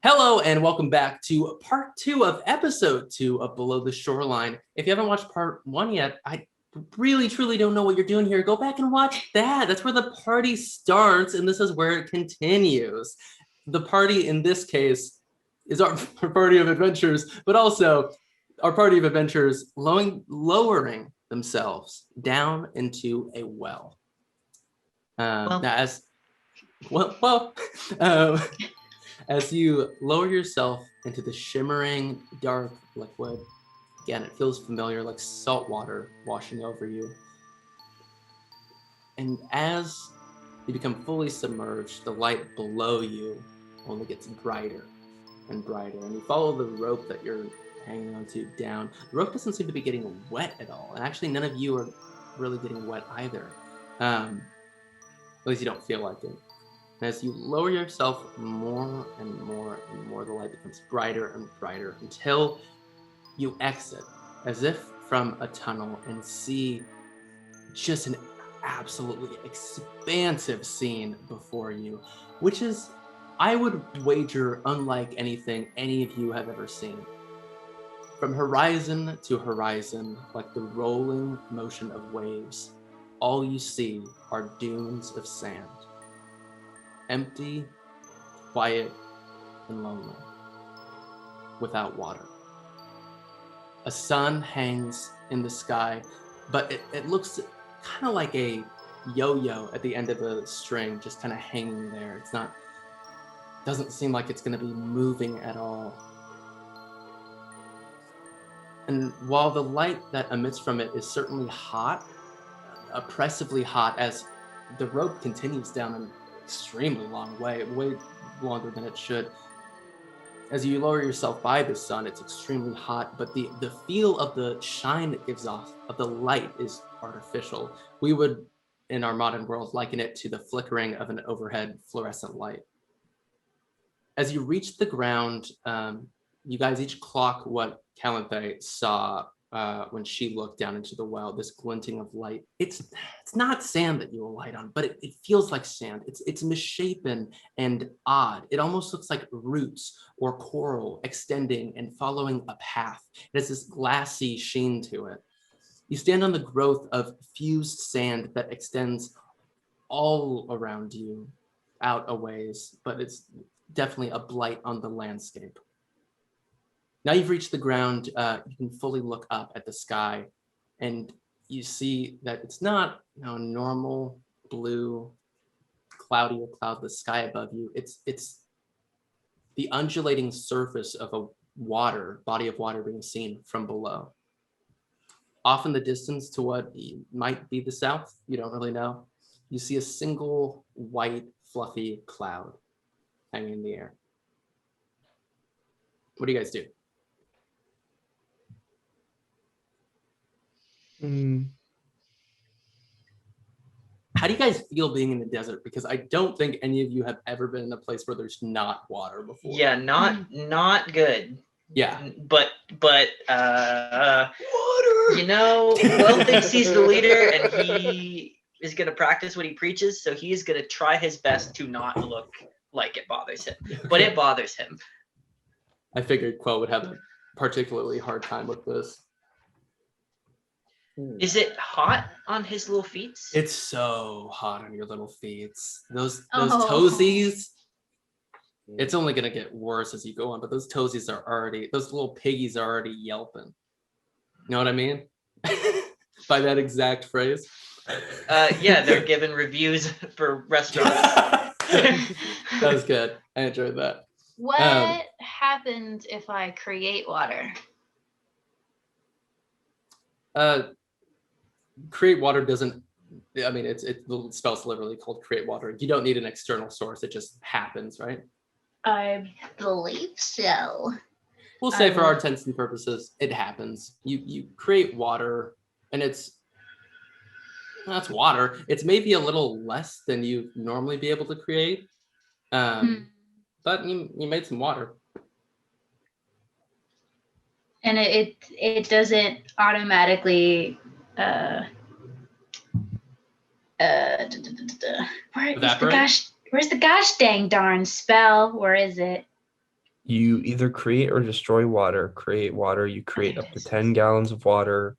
Hello and welcome back to part 2 of episode 2 of Below the Shoreline. If you haven't watched part 1 yet, I really truly don't know what you're doing here. Go back and watch that. That's where the party starts and this is where it continues. The party in this case is our party of adventurers, but also our party of adventurers lowering themselves down into a well. As you lower yourself into the shimmering, dark liquid, again, it feels familiar, like salt water washing over you. And as you become fully submerged, the light below you only gets brighter and brighter. And you follow the rope that you're hanging onto down. The rope doesn't seem to be getting wet at all. And actually, none of you are really getting wet either. At least you don't feel like it. As you lower yourself more and more and more, the light becomes brighter and brighter until you exit, as if from a tunnel, and see just an absolutely expansive scene before you, which is, I would wager, unlike anything any of you have ever seen. From horizon to horizon, like the rolling motion of waves, all you see are dunes of sand. Empty, quiet, and lonely, without water. A sun hangs in the sky, but it looks kind of like a yo-yo at the end of a string, just kind of hanging there. Doesn't seem like it's going to be moving at all. And while the light that emits from it is certainly hot, oppressively hot, as the rope continues down an extremely long way longer than it should. As you lower yourself by the sun, it's extremely hot, but the feel of the shine it gives off of the light is artificial. We would, in our modern world, liken it to the flickering of an overhead fluorescent light. As you reach the ground, you guys each clock what Calanthe saw when she looked down into the well, this glinting of light. It's not sand that you alight on, but it feels like sand. It's misshapen and odd. It almost looks like roots or coral extending and following a path. It has this glassy sheen to it. You stand on the growth of fused sand that extends all around you, out a ways, but it's definitely a blight on the landscape. Now you've reached the ground, you can fully look up at the sky, and you see that it's not normal blue, cloudy or cloudless sky above you. It's the undulating surface of a body of water being seen from below. Off in the distance to what might be the south, you don't really know, you see a single white, fluffy cloud hanging in the air. What do you guys do? How do you guys feel being in the desert? Because I don't think any of you have ever been in a place where there's not water before. Yeah, not good. Yeah. But water. Will thinks he's the leader and he is gonna practice what he preaches, so he's gonna try his best to not look like it bothers him. But it bothers him. I figured Qell would have a particularly hard time with this. Is it hot on his little feet? It's so hot on your little feet. Those toesies. It's only gonna get worse as you go on, but those toesies are already, those little piggies are already yelping. You know what I mean? By that exact phrase. Yeah, they're giving reviews for restaurants. That was good. I enjoyed that. What happens if I create water? Create water doesn't, I mean, the spell's literally called create water. You don't need an external source. It just happens, right? I believe so. We'll say for our intents and purposes, it happens. You create water, and it's water. It's maybe a little less than you normally be able to create, but you made some water. And it doesn't automatically where's the gosh dang darn spell? Where is it? You either create or destroy water. Create water. You create up to 10 gallons of water,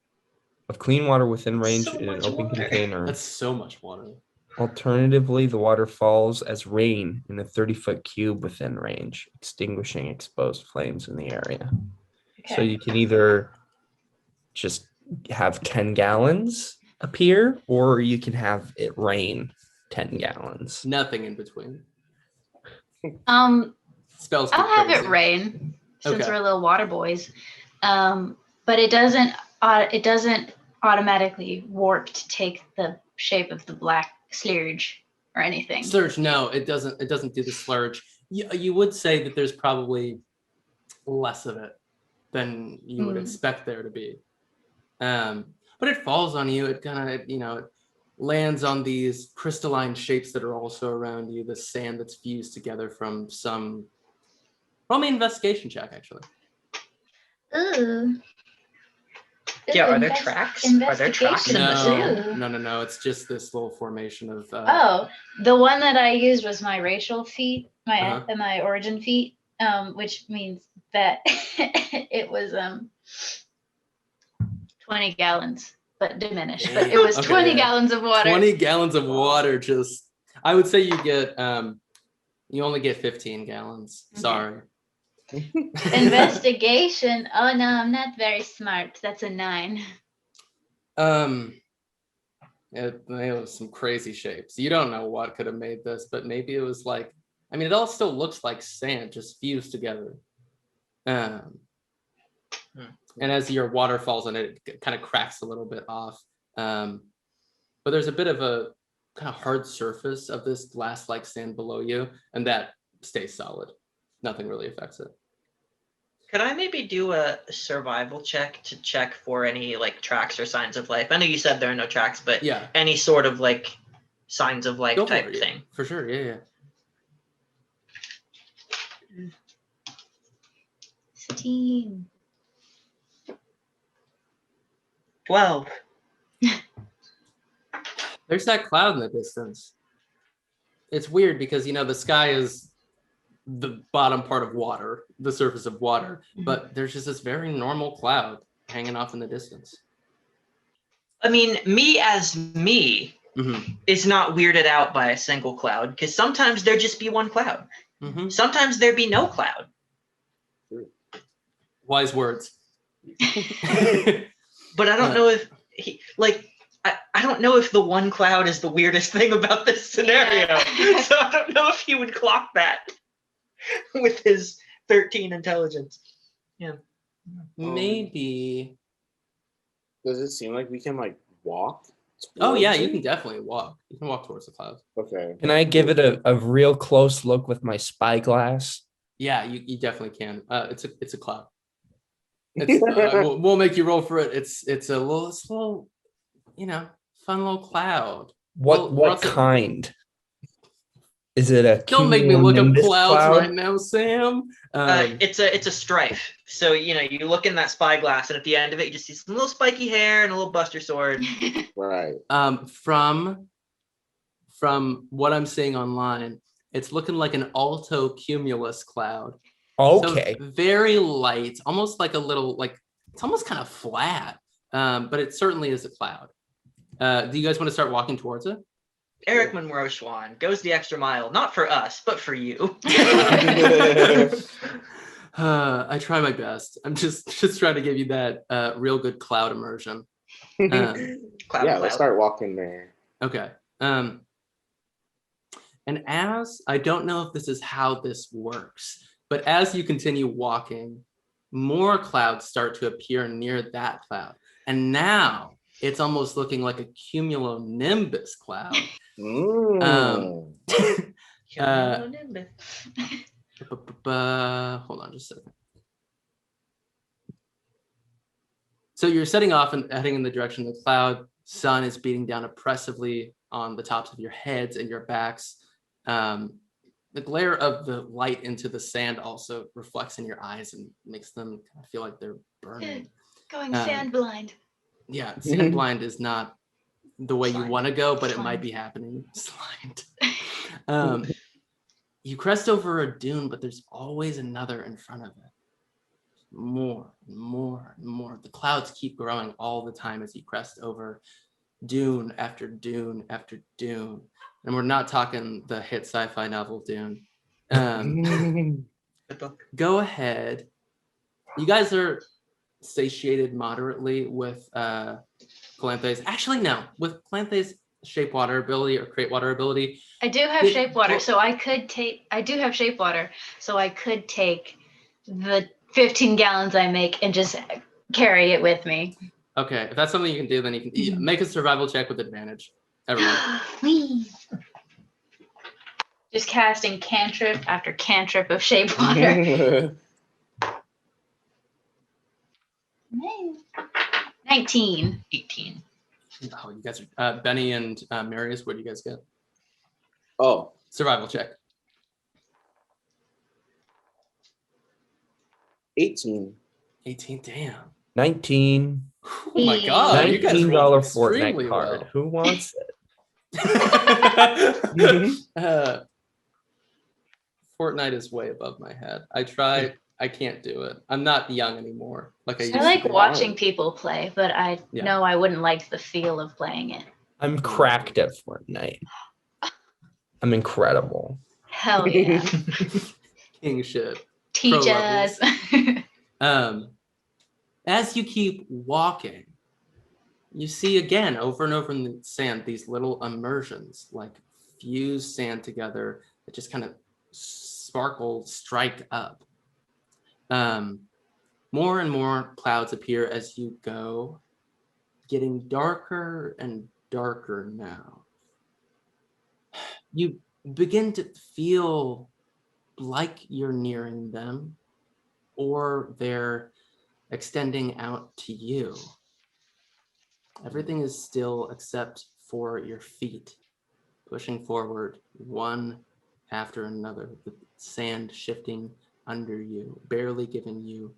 of clean water within range So in an much open water. container. That's so much water. Alternatively, the water falls as rain in a 30-foot cube within range, extinguishing exposed flames in the area. So Okay. you can either just have 10 gallons appear, or you can have it rain 10 gallons. Nothing in between. Spells get I'll have it crazy. rain since Okay. we're little water boys. But it doesn't automatically warp to take the shape of the black slurge or anything. Slurge, no, it doesn't. It doesn't do the slurge. You would say that there's probably less of it than you would expect there to be. But it falls on you. It kind of, it lands on these crystalline shapes that are also around you. The sand that's fused together from some. Roll me an investigation check, actually. Ooh. Yeah, Ooh, are there tracks? Are there tracks in the investigation. sand? No. It's just this little formation of. Oh, the one that I used was my racial feat, Uh-huh. my origin feat, which means that it was 20 gallons, but diminished. But it was Okay, 20 yeah. gallons of water. 20 gallons of water. Just, I would say you get. You only get 15 gallons. Okay. Sorry. Investigation. Oh no, I'm not very smart. That's a 9. It was some crazy shapes. You don't know what could have made this, but maybe it was like, it all still looks like sand, just fused together. And as your water falls on it, it kind of cracks a little bit off. But there's a bit of a kind of hard surface of this glass-like sand below you, and that stays solid. Nothing really affects it. Could I maybe do a survival check to check for any like tracks or signs of life? I know you said there are no tracks, but Yeah. any sort of like signs of life Go for type it, yeah. thing. For sure, yeah. 16. 12. There's that cloud in the distance. It's weird because, the sky is the bottom part of water, the surface of water, but there's just this very normal cloud hanging off in the distance. I mean, me as me is not weirded out by a single cloud, because sometimes there just be one cloud. Sometimes there be no cloud. Wise words. But I don't know if I don't know if the one cloud is the weirdest thing about this scenario. Yeah. So I don't know if he would clock that with his 13 intelligence. Yeah. Maybe. Does it seem like we can walk? Oh yeah, towards you it? can definitely walk. You can walk towards the clouds. Okay. Can I give it a real close look with my spyglass? Yeah, you definitely can. It's a cloud. It's, we'll make you roll for it. It's a little, fun little cloud. What kind? Is it a Don't make me look up cumulonimbus clouds cloud? right now, Sam. It's a strife. So you look in that spyglass, and at the end of it, you just see some little spiky hair and a little buster sword. Right. From what I'm seeing online, it's looking like an alto cumulus cloud. Okay. So very light, almost like a little, it's almost kind of flat, but it certainly is a cloud. Do you guys want to start walking towards it? Eric Munro Schwan goes the extra mile, not for us, but for you. I try my best. I'm just trying to give you that real good cloud immersion. Cloud. Let's start walking there. Okay. And as I don't know if this is how this works, but as you continue walking, more clouds start to appear near that cloud. And now it's almost looking like a cumulonimbus cloud. Hold on just a second. So you're setting off and heading in the direction of the cloud. Sun is beating down oppressively on the tops of your heads and your backs. The glare of the light into the sand also reflects in your eyes and makes them kind of feel like they're burning. Going sand blind. Yeah, sand blind is not the way you Slide. want to go, but it Slide. might be happening. Slide. You crest over a dune, but there's always another in front of it. More and more and more. The clouds keep growing all the time as you crest over dune after dune after dune. And we're not talking the hit sci-fi novel Dune. Good book. Go ahead. You guys are satiated moderately with Calanthe's. Actually, no. With Calanthe's shape water ability or create water ability. I do have shape water, so I could take. I do have shape water, so I could take the 15 gallons I make and just carry it with me. Okay, if that's something you can do, then you can make a survival check with advantage. Everyone. Whee! Just casting cantrip after cantrip of shape water. 19. 18. Oh, you guys are Bene and Marius. What do you guys get? Oh, Survival check. 18. 18. Damn. 19. Oh my god. You guys $19 rolled Fortnite extremely card. well. Who wants it? Fortnite is way above my head. I tried. I can't do it. I'm not young anymore. Like I used I to like be. watching people play, but I Yeah. know I wouldn't like the feel of playing it. I'm cracked at Fortnite. I'm incredible. Hell yeah. King shit. Teach Pro us. As you keep walking, you see again over and over in the sand these little immersions, like fused sand together that just kind of sparkle, strike up. More and more clouds appear as you go, getting darker and darker now. You begin to feel like you're nearing them, or they're extending out to you. Everything is still except for your feet, pushing forward one after another, the sand shifting under you, barely giving you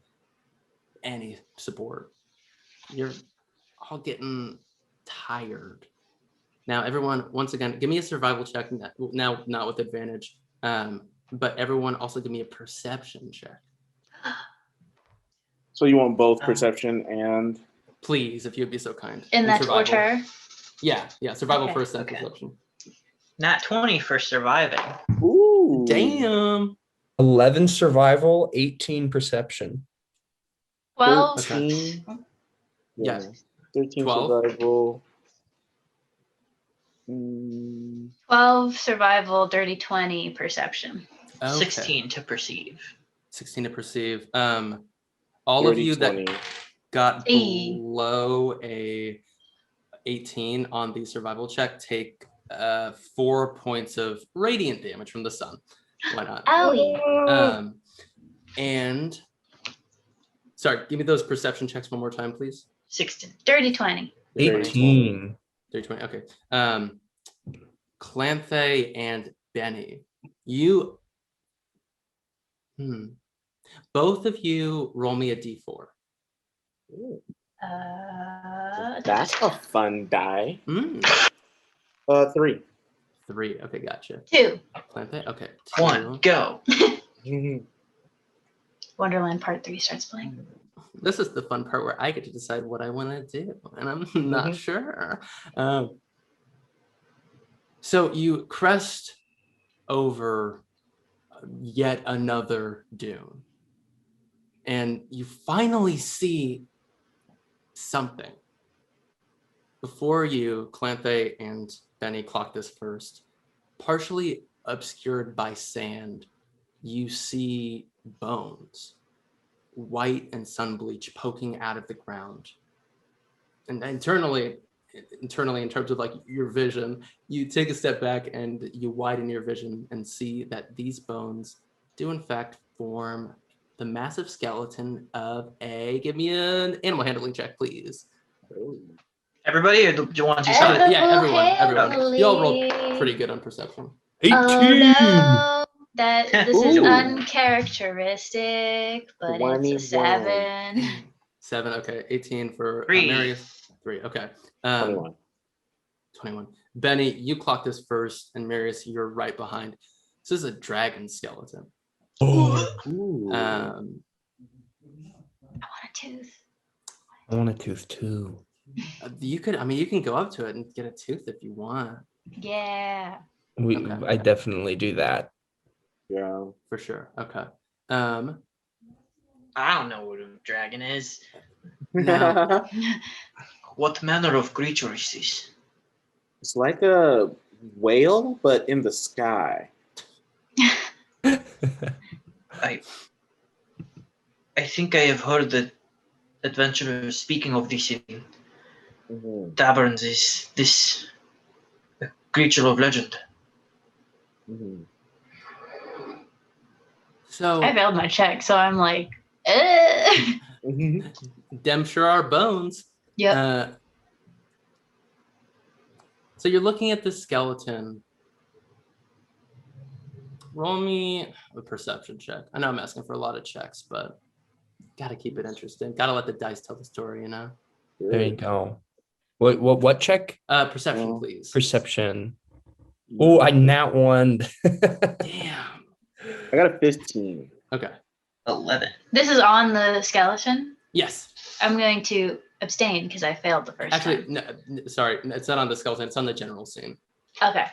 any support. You're all getting tired. Now, everyone, once again, give me a survival check, now not with advantage, but everyone also give me a perception check. So you want both perception and... Please, if you'd be so kind. In that survival. order. Yeah, survival Okay, first, then okay. perception. Nat 20 for surviving. Ooh. Damn. 11 survival, 18 perception. 12. 13. Yeah. 13 12. survival. 12 survival, dirty 20 perception. Okay. 16 to perceive. 16 to perceive. All of you 20. that got Hey. below a 18 on the survival check take 4 points of radiant damage from the sun. Why not? Owie. And sorry, give me those perception checks one more time, please. 16. Dirty 20. 18. 320. Okay. Calanthe and Bene, you both of you roll me a d4. That's a fun die. 3. 3. Okay, gotcha. 2. Calanthe. Okay. 1. Go. Wonderland Part 3 starts playing. This is the fun part where I get to decide what I want to do, and I'm not sure. So you crest over yet another dune, and you finally see something. Before you, Calanthe and Bene clock this first. Partially obscured by sand, you see bones, white and sun bleach, poking out of the ground. And internally, in terms of like your vision, you take a step back and you widen your vision and see that these bones do in fact form the massive skeleton of a, give me an animal handling check, please. Everybody or the ones you saw? Yeah, everyone. Handling. You all rolled pretty good on perception. 18. Oh no, this is Ooh. uncharacteristic, but it's a 21. 7. 7, okay. 18 for 3. Marius. 3, okay. 21. 21. Bene, you clock this first, and Marius, you're right behind. This is a dragon skeleton. Ooh. I want a tooth. I want a tooth too. You can go up to it and get a tooth if you want. Yeah. Okay. I definitely do that. Yeah. For sure. Okay. I don't know what a dragon is. Now, What manner of creature is this? It's like a whale, but in the sky. I think I have heard that adventurers speaking of this in Mm-hmm. taverns. Is this a creature of legend? Mm-hmm. so I failed my check, so I'm like, them sure are bones. Yep. So you're looking at the skeleton. Roll me a perception check. I know I'm asking for a lot of checks, but gotta keep it interesting. Gotta let the dice tell the story, you know? There you go. What check? Perception, please. Perception. Oh, I nat one. Damn. I got a 15. Okay. 11. This is on the skeleton. Yes. I'm going to abstain because I failed the first Actually, time. no, sorry. It's not on the skeleton. It's on the general scene. Okay.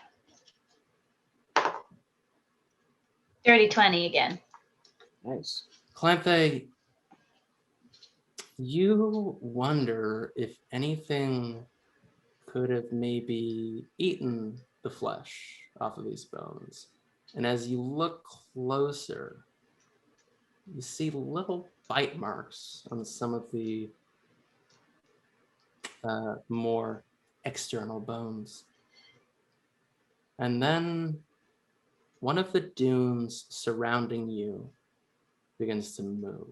Dirty 20 again. Nice. Calanthe, you wonder if anything could have maybe eaten the flesh off of these bones. And as you look closer, you see little bite marks on some of the more external bones. And then one of the dunes surrounding you begins to move.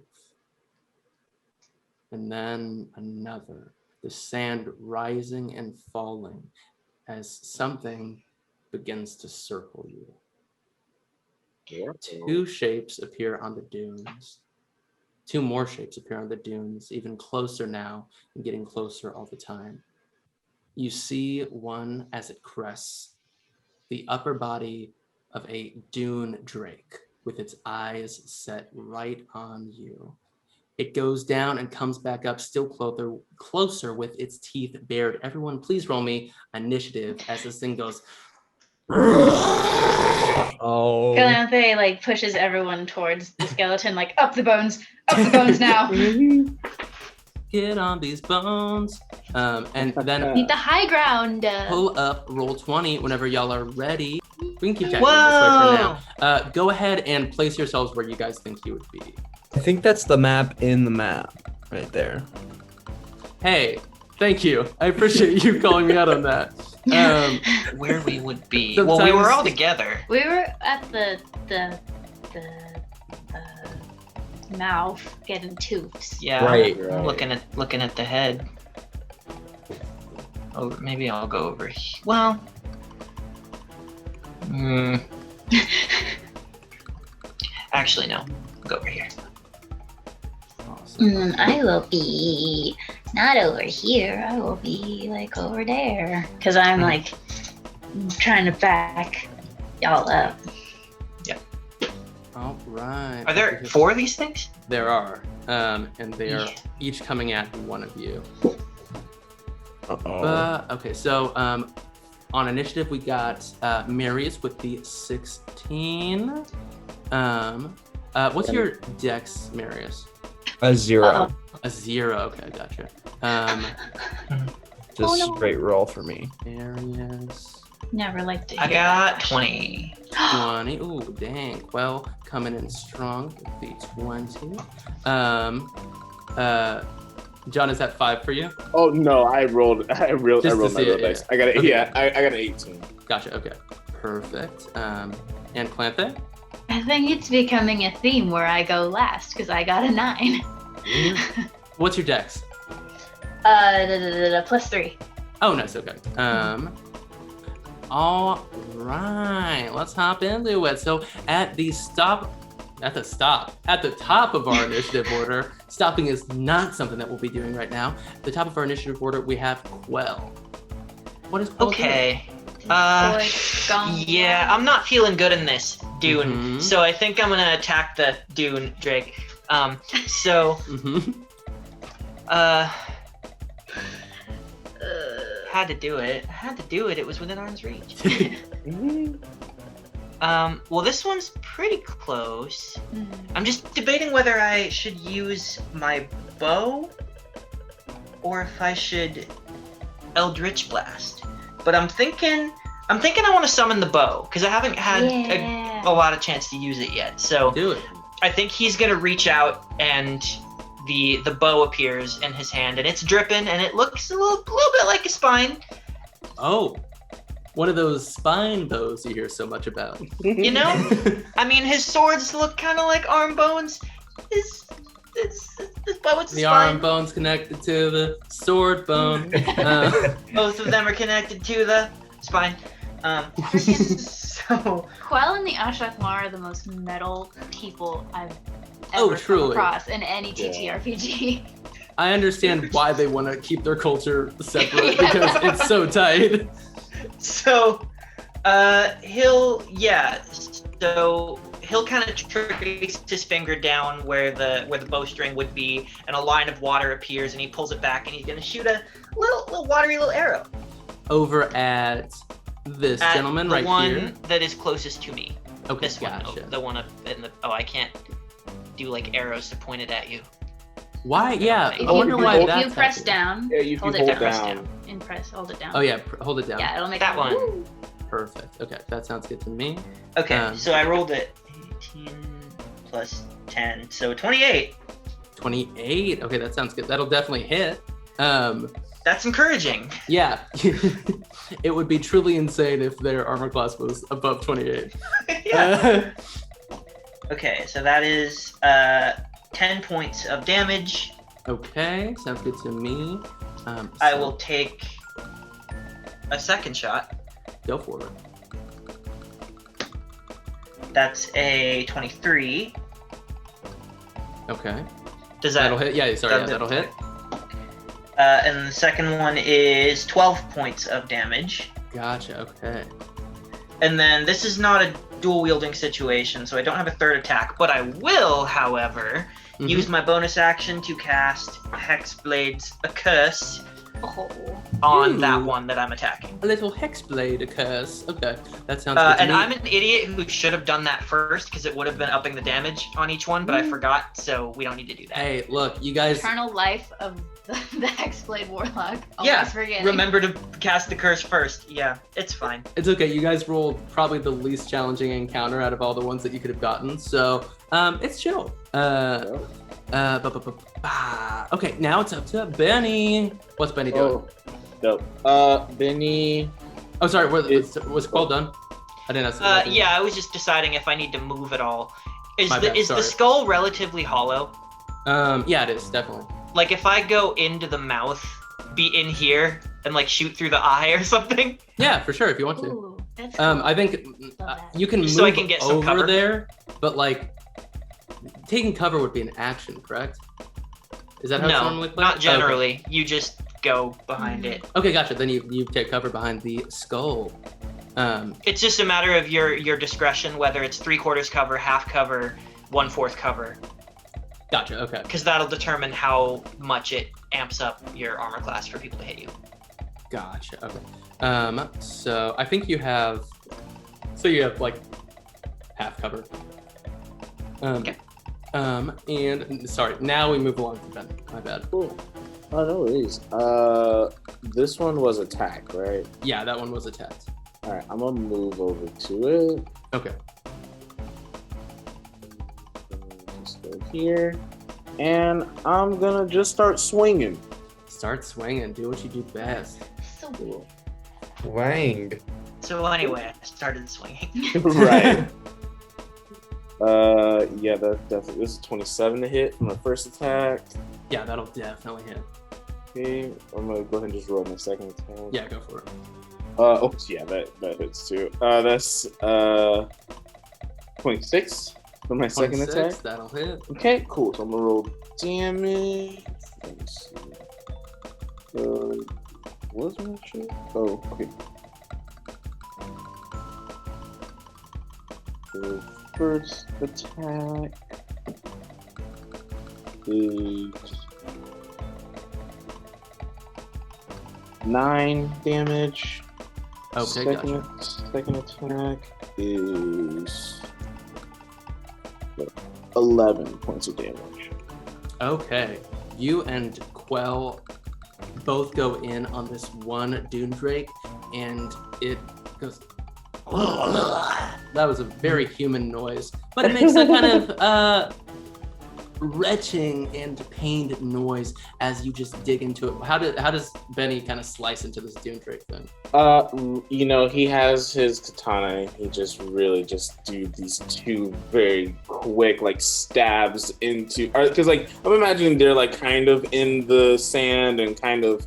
And then another, the sand rising and falling as something begins to circle you. Two shapes appear on the dunes. Two more shapes appear on the dunes, even closer now and getting closer all the time. You see one as it crests, the upper body of a dune drake with its eyes set right on you. It goes down and comes back up, still closer with its teeth bared. Everyone, please roll me initiative as this thing goes. Oh. Calanthe like pushes everyone towards the skeleton, like up the bones now. Get on these bones. And then Need the high ground. pull up, roll 20 whenever y'all are ready. We can keep chatting this way for now. Go ahead and place yourselves where you guys think you would be. I think that's the map in the map right there. Hey, thank you. I appreciate you calling me out on that. Where we would be. Sometimes- Well, we were all together. We were at the mouth getting tooths. Yeah. Right. I'm looking at the head. Oh, maybe I'll go over here. Well. Actually, no. I'll go over here. Awesome. I will be not over here. I will be like over there. Because I'm like trying to back y'all up. All right. Are there 4 of these things? There are. And they are Yeah. each coming at one of you. Uh-oh. Okay, so on initiative, we got Marius with the 16. What's your dex, Marius? A 0. A 0. Okay, gotcha. Just Oh, no. straight roll for me. Marius. Never like to hear I got that. 20. 20. Ooh, dang. Well, coming in strong with the 20. John, is that 5 for you? Oh no, I rolled Just my to real see it, dice. yeah. I got it. Okay. Yeah, I got an 18. Gotcha. Okay. Perfect. And Calanthe? I think it's becoming a theme where I go last because I got a 9. What's your dex? +3. Oh, nice. Okay. All right. Let's hop into it. So at the top of our initiative order, stopping is not something that we'll be doing right now. At the top of our initiative order, we have Qell. What is Qell doing? Okay. Boy, gone. Yeah, I'm not feeling good in this. dune. Mhm. So I think I'm gonna attack the dune, Drake. So Mhm. had to do it. It was within arm's reach. Well, this one's pretty close. I'm just debating whether I should use my bow or if I should Eldritch Blast. But I'm thinking I want to summon the bow because I haven't had a lot of chance to use it yet. So Do it. I think he's gonna reach out and the bow appears in his hand and it's dripping and it looks a little bit like a spine. Oh, one of those spine bows you hear so much about. You know? I mean, his swords look kind of like arm bones. His bow is a The spine. arm bone's connected to the sword bone. Both of them are connected to the spine. So Qell and the Ashakmar are the most metal people I've Oh, ever come truly. across in any TTRPG. I understand why they want to keep their culture separate because it's so tight. So, he'll kind of trace his finger down where the bowstring would be, and a line of water appears, and he pulls it back, and he's gonna shoot a little watery little arrow Over at this at gentleman the right one here. that is closest to me. Okay, This one, gotcha. the one up in the. Oh, I can't do like arrows to point it at you. Why? Yeah, If I wonder why if that's you press happening. down, Yeah, you hold can it hold down, down. and hold it down. Oh yeah, hold it down. Yeah, it'll make That it one. woo. Perfect. Okay, that sounds good to me. Okay, so I rolled it 18 plus 10, so 28. 28. Okay, that sounds good. That'll definitely hit. That's encouraging. Yeah. It would be truly insane if their armor class was above 28. Yeah. Okay, so that is 10 points of damage. Okay, sounds good to me. I so will take a second shot. go for it. That's a 23. Okay. Does that That'll hit. Yeah, sorry, yeah, that'll hit. And the second one is 12 points of damage. Gotcha, okay. And then this is not a dual wielding situation, so I don't have a third attack, but I will, however, Mhm. use my bonus action to cast Hexblade's A Curse Oh. on Ooh. that one that I'm attacking. A little hexblade occurs. Okay, that sounds good to And me. I'm an idiot who should have done that first because it would have been upping the damage on each one, but I forgot, so we don't need to do that. Hey, look, you guys. Eternal life of the Hexblade Warlock. Always Yeah, forgetting. remember to cast the curse first. Yeah, it's fine. It's okay. You guys rolled probably the least challenging encounter out of all the ones that you could have gotten, so it's chill. Okay, now it's up to Benny. What's Benny doing? Dope. Benny. Oh, sorry. Was Qell done? I didn't ask. Yeah, I was just deciding if I need to move at all. Is My the bad, is the sorry. skull relatively hollow? Yeah, it is definitely. Like if I go into the mouth, be in here and like shoot through the eye or something? Yeah, for sure. If you want to. Ooh, that's cool. I think Love that. you can move So I can get some over cover? there, but like taking cover would be an action, correct? Is that how it's No, normally played? not Okay. generally. You just go behind it. Okay, gotcha. Then you take cover behind the skull. It's just a matter of your discretion whether it's 3/4 cover, half cover, 1/4 cover, Gotcha. Okay. because that'll determine how much it amps up your armor class for people to hit you. Gotcha. Okay. So I think you have. So you have like half cover. Okay. And sorry. Now we move along to Ben. My bad. Cool. Oh, no worries. This one was attack, right? Yeah, that one was attacked. All right, I'm gonna move over to it. Okay. Just go here, and I'm gonna just start swinging. Start swinging. Do what you do best. So weird. Wang. So anyway, I started swinging. Right. Yeah, that's definitely. This is 27 to hit from my first attack. Yeah, that'll definitely hit. Okay, I'm gonna go ahead and just roll my second attack. Yeah, go for it. Oh, yeah, that hits too. That's 26 for my second 26, attack. That'll hit. Okay, cool. So I'm gonna roll damage. Let me see. What's my shit? Oh, okay. The first attack is 9 damage. Okay, second, gotcha. Second attack is 11 points of damage. Okay, you and Qell both go in on this one Dune Drake, and it goes. That was a very human noise, but it makes a kind of retching and pained noise as you just dig into it. How does Bene kind of slice into this Dune Drake thing? He has his katana. He just really just do these 2 very quick like stabs into, because like I'm imagining they're like kind of in the sand and kind of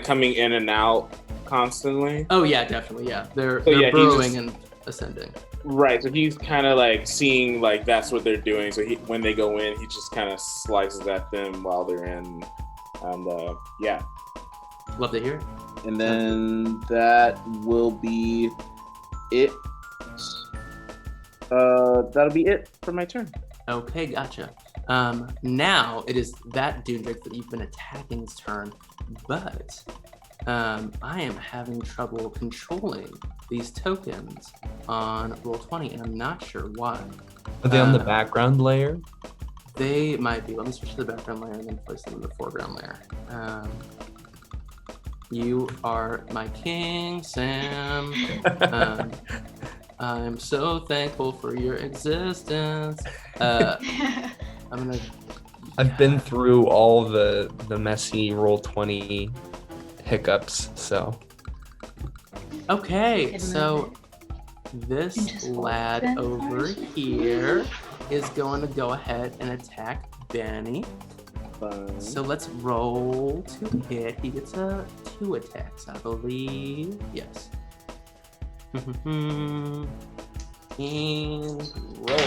coming in and out constantly. Oh yeah, definitely, yeah. They're burrowing and ascending. Right, so he's kind of like seeing like that's what they're doing. So when they go in, he just kind of slices at them while they're in, and yeah. Love to hear it. And then that will be it. That'll be it for my turn. Okay, gotcha. Now it is that Dune Drake that you've been attacking's turn, but I am having trouble controlling these tokens on Roll20, and I'm not sure why. Are they on the background layer? They might be. Let me switch to the background layer and then place them in the foreground layer. You are my king, Sam. I'm so thankful for your existence. I've been through all the messy Roll20 hiccups, so. Okay, so this lad over here is going to go ahead and attack Bene. So let's roll to hit. He gets 2 attacks, I believe. Yes. And roll.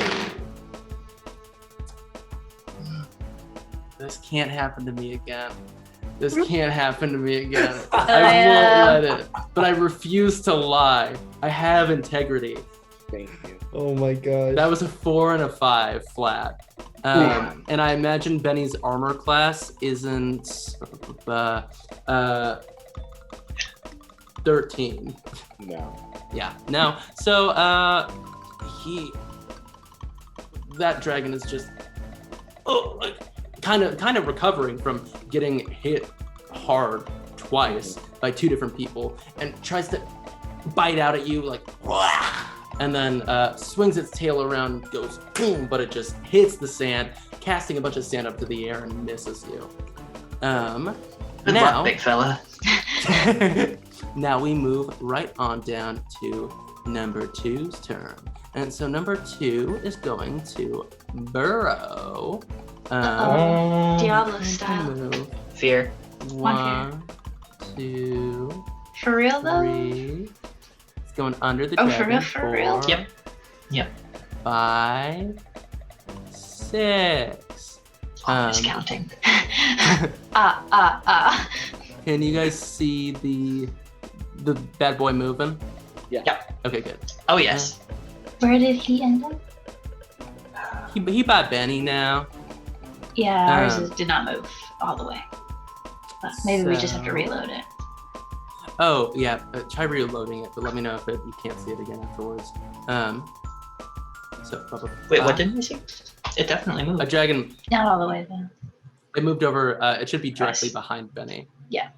This can't happen to me again. This can't happen to me again. I won't let it. But I refuse to lie. I have integrity. Thank you. Oh my god. That was a 4 and a 5 flat. And I imagine Benny's armor class isn't 13. No. Yeah, no. So that dragon is just kind of recovering from getting hit hard twice by 2 different people, and tries to bite out at you like, and then swings its tail around, goes boom, but it just hits the sand, casting a bunch of sand up to the air and misses you. Good luck, big fella. Now we move right on down to number 2's turn. And so number 2 is going to burrow. Diablo style. Move. Fear. 1, 2, For real though? 3. It's going under the Oh, dragon. for real? 4, Yep. 5, 6. Always counting. Can you guys see the bad boy moving? Yeah. Yep. Okay, good. Oh yes. Where did he end up? He bought Benny now. Yeah, ours did not move all the way. But maybe we just have to reload it. Oh yeah, try reloading it, but let me know if you can't see it again afterwards. Wait, what did we see? It definitely moved. A dragon. Not all the way though. It moved over. It should be directly Nice. behind Benny. Yeah.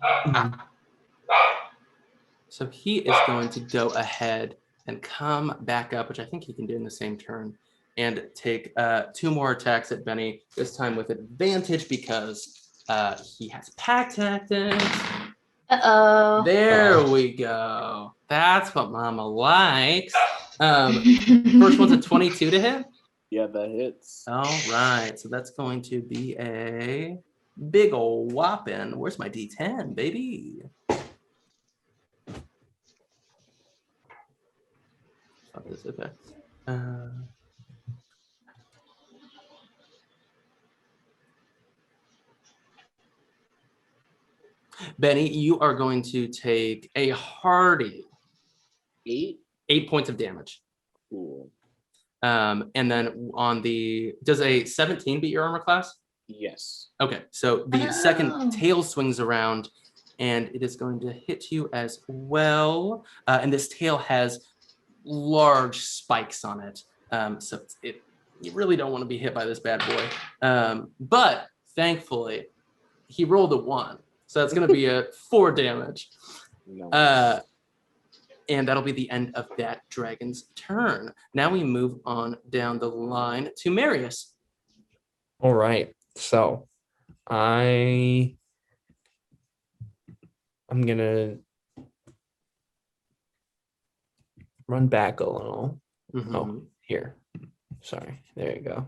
So he is going to go ahead and come back up, which I think he can do in the same turn, and take 2 more attacks at Benny, this time with advantage because he has pack tactics. Uh-oh. There we go. That's what Mama likes. First one's a 22 to hit. Yeah, that hits. All right, so that's going to be a big ol' whopping. Where's my D10, baby? Fuck this, okay. Benny, you are going to take a hearty 8? 8 points of damage. Cool. And then does a 17 beat your armor class? Yes. Okay, so the second tail swings around, and it is going to hit you as well. And this tail has large spikes on it, so you really don't want to be hit by this bad boy. But thankfully, he rolled a 1, so that's going to be a 4 damage. No. And that'll be the end of that dragon's turn. Now we move on down the line to Marius. All right. So I'm gonna run back a little. Mm-hmm. Oh, here. Sorry. There you go.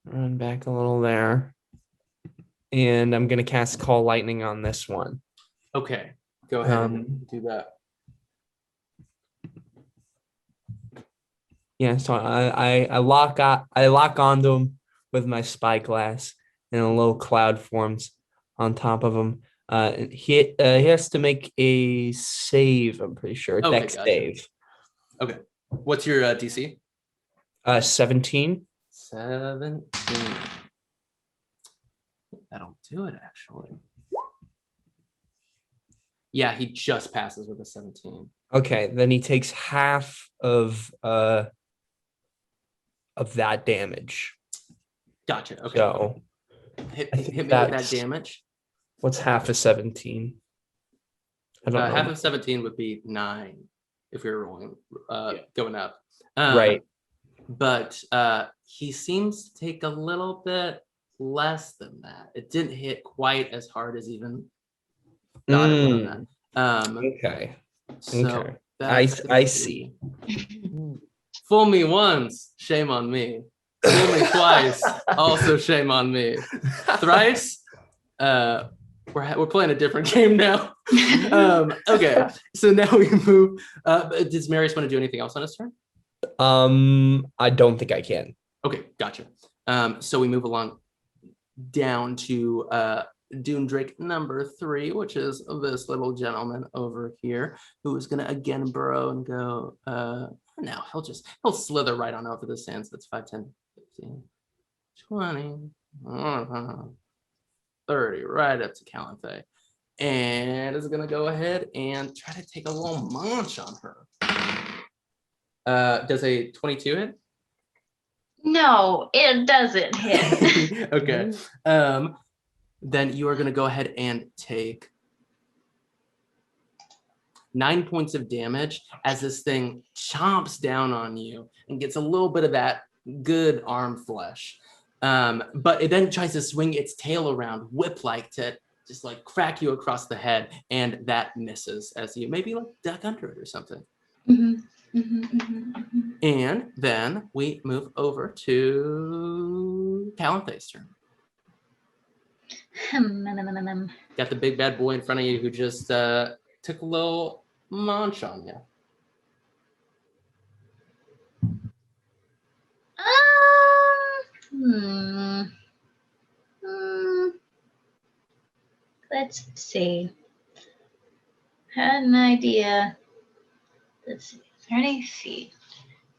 Run back a little there. And I'm gonna cast Call Lightning on this one. Okay. Go ahead and do that. Yeah, so I lock onto him with my spyglass, and a little cloud forms on top of him. He has to make a save. I'm pretty sure. Okay, Dex gotcha. save. Okay. What's your DC? 17. 17. That'll do it, actually. Yeah, he just passes with a 17. Okay, then he takes half of that damage. Gotcha. Okay. So hit I me think with that that's- damage. what's half of 17? I don't know. Half of 17 would be 9 if we were rolling, going up. Right. But he seems to take a little bit less than that. It didn't hit quite as hard as even thought it would on that. Okay. So Okay. that's I gonna be- see. Fool me once, shame on me. Fool me twice, also shame on me. Thrice, we're playing a different game now. Okay, so now we move. Does Marius want to do anything else on his turn? I don't think I can. Okay, gotcha. So we move along down to Dune Drake number 3, which is this little gentleman over here who is gonna again burrow and go. No, he'll slither right on over the sands. That's 5, 10, 15, 20, 30, right up to Calanthe. And is gonna go ahead and try to take a little munch on her. Does a 22 hit? No, it doesn't hit. Okay. Then you are going to go ahead and take 9 points of damage as this thing chomps down on you and gets a little bit of that good arm flesh. But it then tries to swing its tail around, whip-like, to just like crack you across the head, and that misses as you maybe like duck under it or something. And then we move over to Calanthe's turn. Got the big bad boy in front of you who just took a little munch on you. Let's see. Had an idea. Let's see. 30 feet.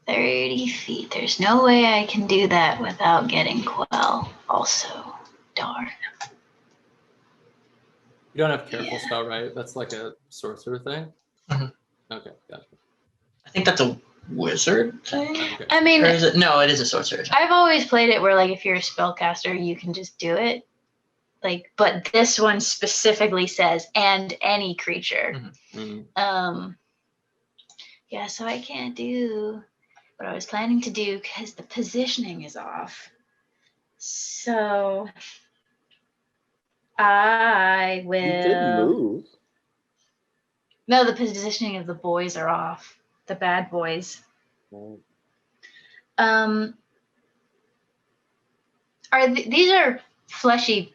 30 feet. There's no way I can do that without getting Qell also. Darn. You don't have careful spell, right? That's like a sorcerer thing? Mhm. Okay, gotcha. I think that's a wizard thing. Okay. I mean, Or is it? No, it is a sorcerer thing. I've always played it where, like, if you're a spellcaster, you can just do it. Like, but this one specifically says, and any creature. Mhm. Yeah, so I can't do what I was planning to do because the positioning is off. So I will. You could move. No, the positioning of the boys are off. The bad boys. Are these are fleshy?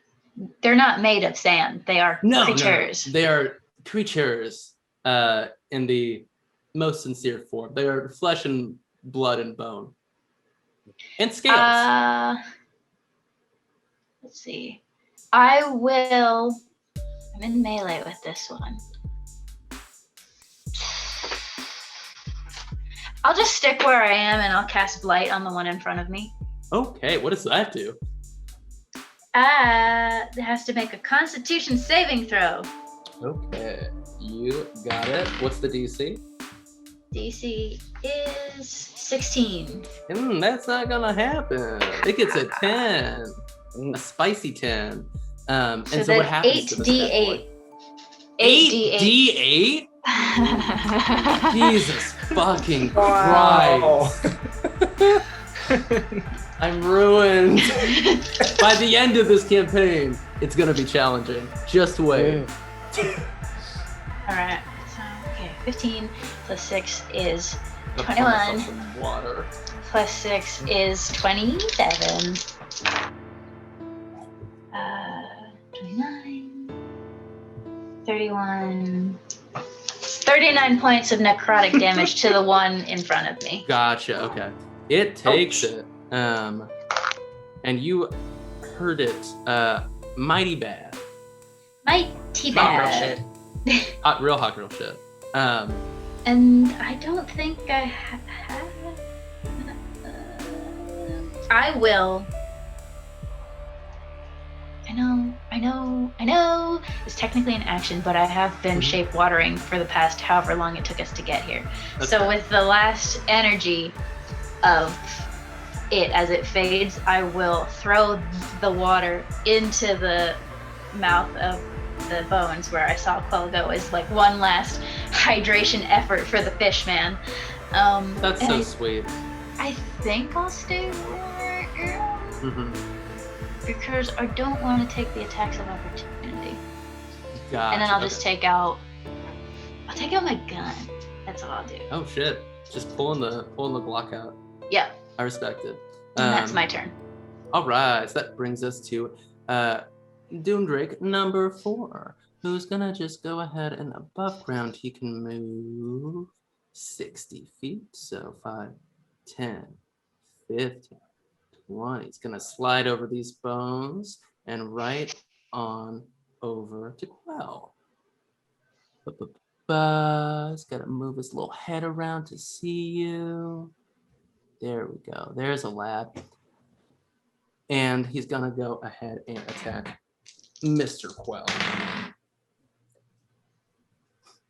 They're not made of sand. They are creatures. No. They are creatures in the most sincere form. They are flesh and blood and bone. And scales. Let's see. I'm in melee with this one. I'll just stick where I am and I'll cast Blight on the one in front of me. Okay, what does that do? It has to make a Constitution saving throw. Okay, you got it. What's the DC? DC is 16. That's not gonna happen. It gets a 10, a spicy 10. And so what happens to this bad boy? 8d8? Jesus fucking Christ. I'm ruined. By the end of this campaign, it's gonna be challenging. Just wait. Alright, so, okay, 15 plus 6 is I'll pour myself 21. some water. Plus 6 is 27. 29. 31. 39 points of necrotic damage to the one in front of me. Gotcha. Okay. It takes it. And you heard it. Mighty bad. Mighty Hot girl bad. shit. Real hot girl shit. And I don't think I have. I will. I know. It's technically an action, but I have been shape watering for the past however long it took us to get here. That's So fair. with the last energy of it as it fades, I will throw the water into the mouth of the bones where I saw Qell go as like one last hydration effort for the fish man. That's and so sweet. I think I'll stay where I am Mm-hmm. because I don't want to take the attacks of opportunity. Gotcha. And then I'll just okay. I'll take out my gun. That's all I'll do. Oh shit! Just pulling the Glock out. Yeah, I respect it. and that's my turn. All right, so that brings us to Doomdrake number 4, who's gonna just go ahead and above ground. He can move 60 feet, so 5, 10, 15, 20. He's gonna slide over these bones and right on over to Qell. He's gotta move his little head around to see you. There we go. There's a lad. And he's gonna go ahead and attack Mr. Qell.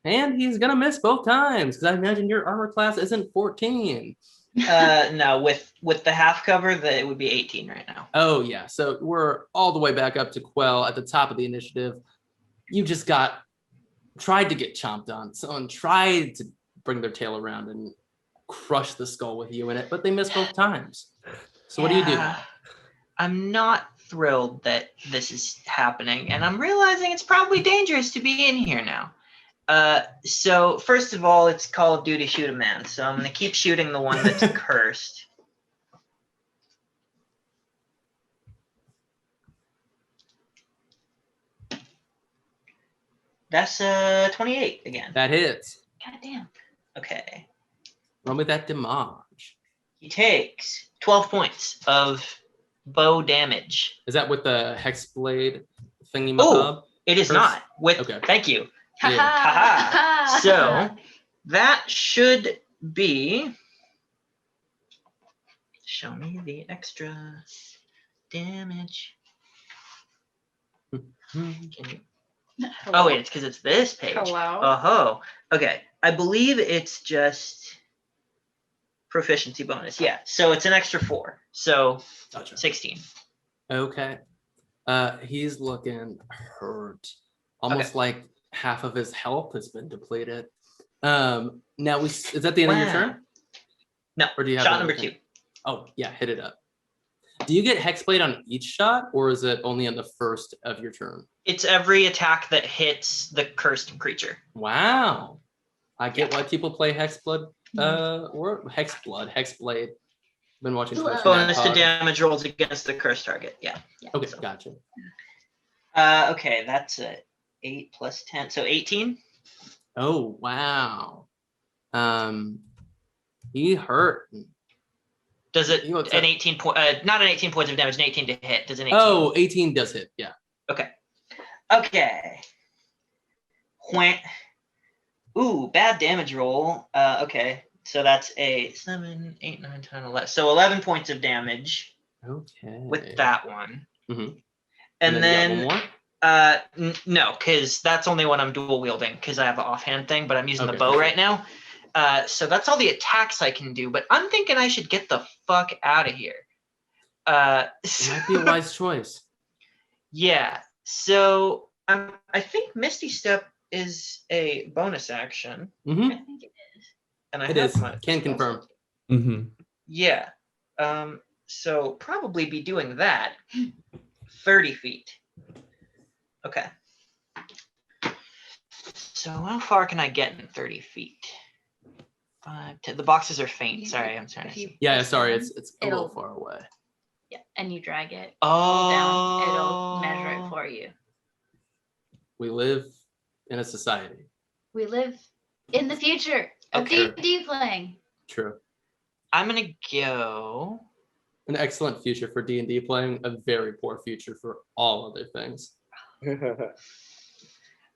And he's gonna miss both times, because I imagine your armor class isn't 14. No, with the half cover, it would be 18 right now. Oh yeah, so we're all the way back up to Qell at the top of the initiative. You just tried to get chomped on. Someone tried to bring their tail around and crush the skull with you in it, but they missed both times. So what do you do? I'm not thrilled that this is happening, and I'm realizing it's probably dangerous to be in here now. So first of all, it's Call of Duty shoot a man. So I'm gonna keep shooting the one that's cursed. That's 28 again. That hits. God damn. Okay. Roll me that damage. He takes 12 points of bow damage. Is that with the hex blade thingy? Oh, it is Curse? not. Okay. Thank you. Yeah. Haha. So that should be. Show me the extra damage. Can you? Oh wait, it's because it's this page. Hello. Oh, okay. I believe it's just proficiency bonus. Yeah. So it's an extra 4. So Gotcha. 16. Okay. He's looking hurt. Almost like half of his health has been depleted. Now is that the end of your turn? No. Or do you have Shot another number thing? 2. Oh, yeah, hit it up. Do you get Hexblade on each shot, or is it only on the first of your turn? It's every attack that hits the cursed creature. Wow. I get why people play Hexblade, or Hexblade. Been watching Twitch. Bonus to damage rolls against the cursed target. Yeah. Okay, So. gotcha. Okay, that's 8 plus 10. So 18? Oh, wow. He hurt. Does it You know, it's an 18 point? Not an 18 points of damage, an 18 to hit. Does an 18? Oh, 18 does hit. Yeah. Okay. Okay. Wham. Ooh, bad damage roll. Okay. So that's a 7, 8, 9, 10, 11. So 11 points of damage Okay. with that one. Mm-hmm. And you then got one more? no, because that's only when I'm dual wielding, because I have an offhand thing, but I'm using the Okay, bow for right now. So that's all the attacks I can do, but I'm thinking I should get the fuck out of here. It might be a wise choice. Yeah. So I think Misty Step is a bonus action, Mm-hmm. I think it is. and I It have is. my Can confirm. Mm-hmm. Yeah. So probably be doing that. 30 feet. Okay. So how far can I get in 30 feet? 5, 10. The boxes are faint. Sorry, I'm trying to see. Yeah, press sorry, down, it's a little it'll- far away. Yeah, and you drag it Oh. down, it'll measure it for you. We live in a society. We live in the future of Okay. D&D playing. True. I'm gonna go. An excellent future for D&D playing, a very poor future for all other things.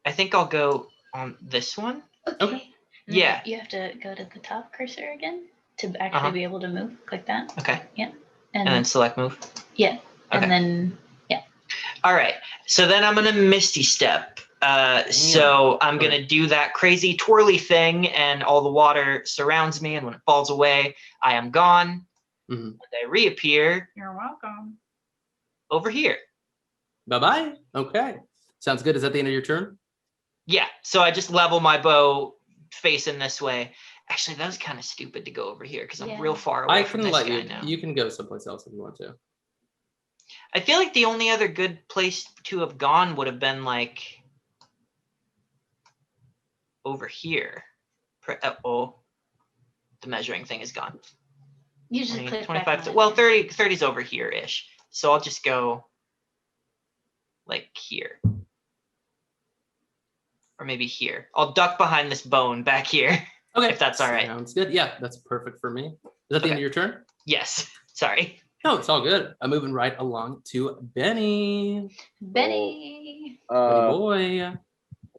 I think I'll go on this one. Okay. And then Yeah. You have to go to the top cursor again to actually be able to move. Click that. Okay. And And then select move. yeah. Okay. And then All right. So then I'm gonna Misty Step. So I'm Okay. gonna do that crazy twirly thing, and all the water surrounds me. And when it falls away, I am gone. Mm-hmm. And I reappear you're welcome. over here. Bye-bye. Okay. Sounds good. Is that the end of your turn? Yeah. So I just level my bow facing this way. Actually, that was kind of stupid to go over here because I'm Yeah. real far away I from can this let guy you. now. You can go someplace else if you want to. I feel like the only other good place to have gone would have been like over here. Oh, the measuring thing is gone. You just 20, click 25, back on well, it. 30's over here-ish. So I'll just go like here. Or maybe here. I'll duck behind this bone back here. Okay. If that's all right. Sounds good. Yeah, that's perfect for me. Is that the end of your turn? Yes. Sorry. No, it's all good. I'm moving right along to Benny. Benny. Benny boy.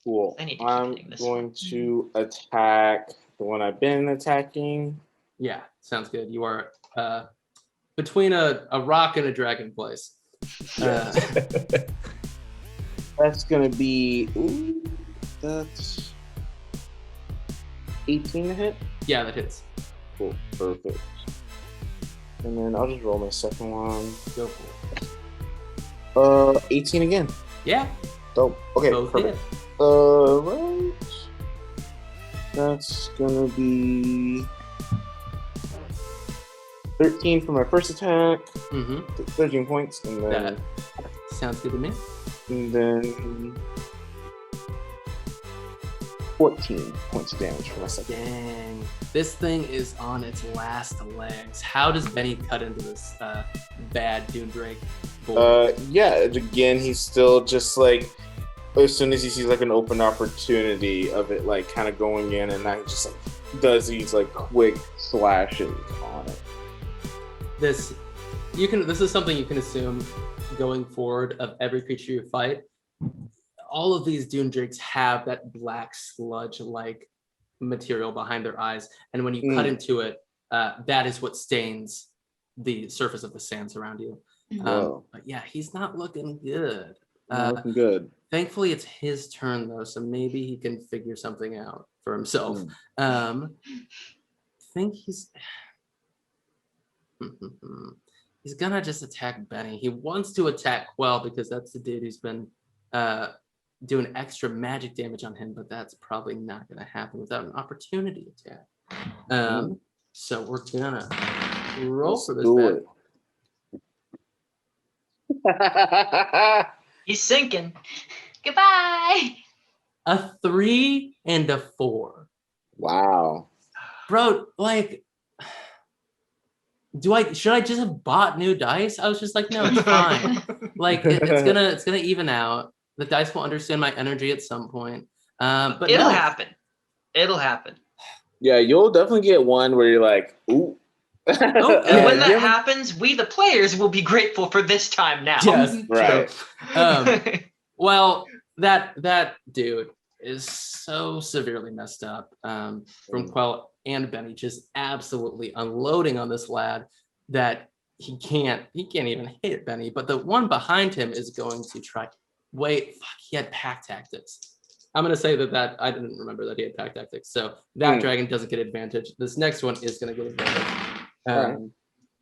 Cool. I need to keep I'm hitting this going to attack the one I've been attacking. Yeah, sounds good. You are between a rock and a dragon place. That's gonna be that's 18 to hit. Yeah, that hits. Cool, perfect. And then I'll just roll my second one. Go for it. 18 again. Yeah, Dope. Okay, both perfect. hit. Right. That's gonna be 13 for my first attack. Mm-hmm. 13 points, and then Sounds good to me. 14 points of damage for my second. Dang. This thing is on its last legs. How does Benny cut into this bad Dune Drake boy? Yeah, again, he's still just like, as soon as he sees like an open opportunity of it, like kind of going in, and then he just like does these like quick slashes on it. This is something you can assume going forward of every creature you fight. All of these Dune Drakes have that black sludge-like material behind their eyes, and when you cut into it, that is what stains the surface of the sands around you. Whoa. But yeah, he's not looking good. Not looking good. Thankfully, it's his turn though, so maybe he can figure something out for himself. I think he's gonna just attack Benny. He wants to attack Qell because that's the dude who's been doing extra magic damage on him, but that's probably not gonna happen without an opportunity attack. So we're gonna roll for this bad boy. He's sinking. Goodbye. A 3 and a 4. Wow. Bro, like, should I just have bought new dice? I was just like, no, it's fine. Like it's gonna even out. The dice will understand my energy at some point. But It'll no. happen. It'll happen. Yeah, you'll definitely get one where you're like, ooh. And Yeah, when that yeah. happens, we the players will be grateful for this time now. Yes, Right. true. Well, that dude is so severely messed up from Qell and Bene just absolutely unloading on this lad that he can't even hit Bene, but the one behind him is going to try. Wait, fuck, he had pack tactics. I'm gonna say that I didn't remember that he had pack tactics, so that dragon doesn't get advantage. This next one is gonna get advantage.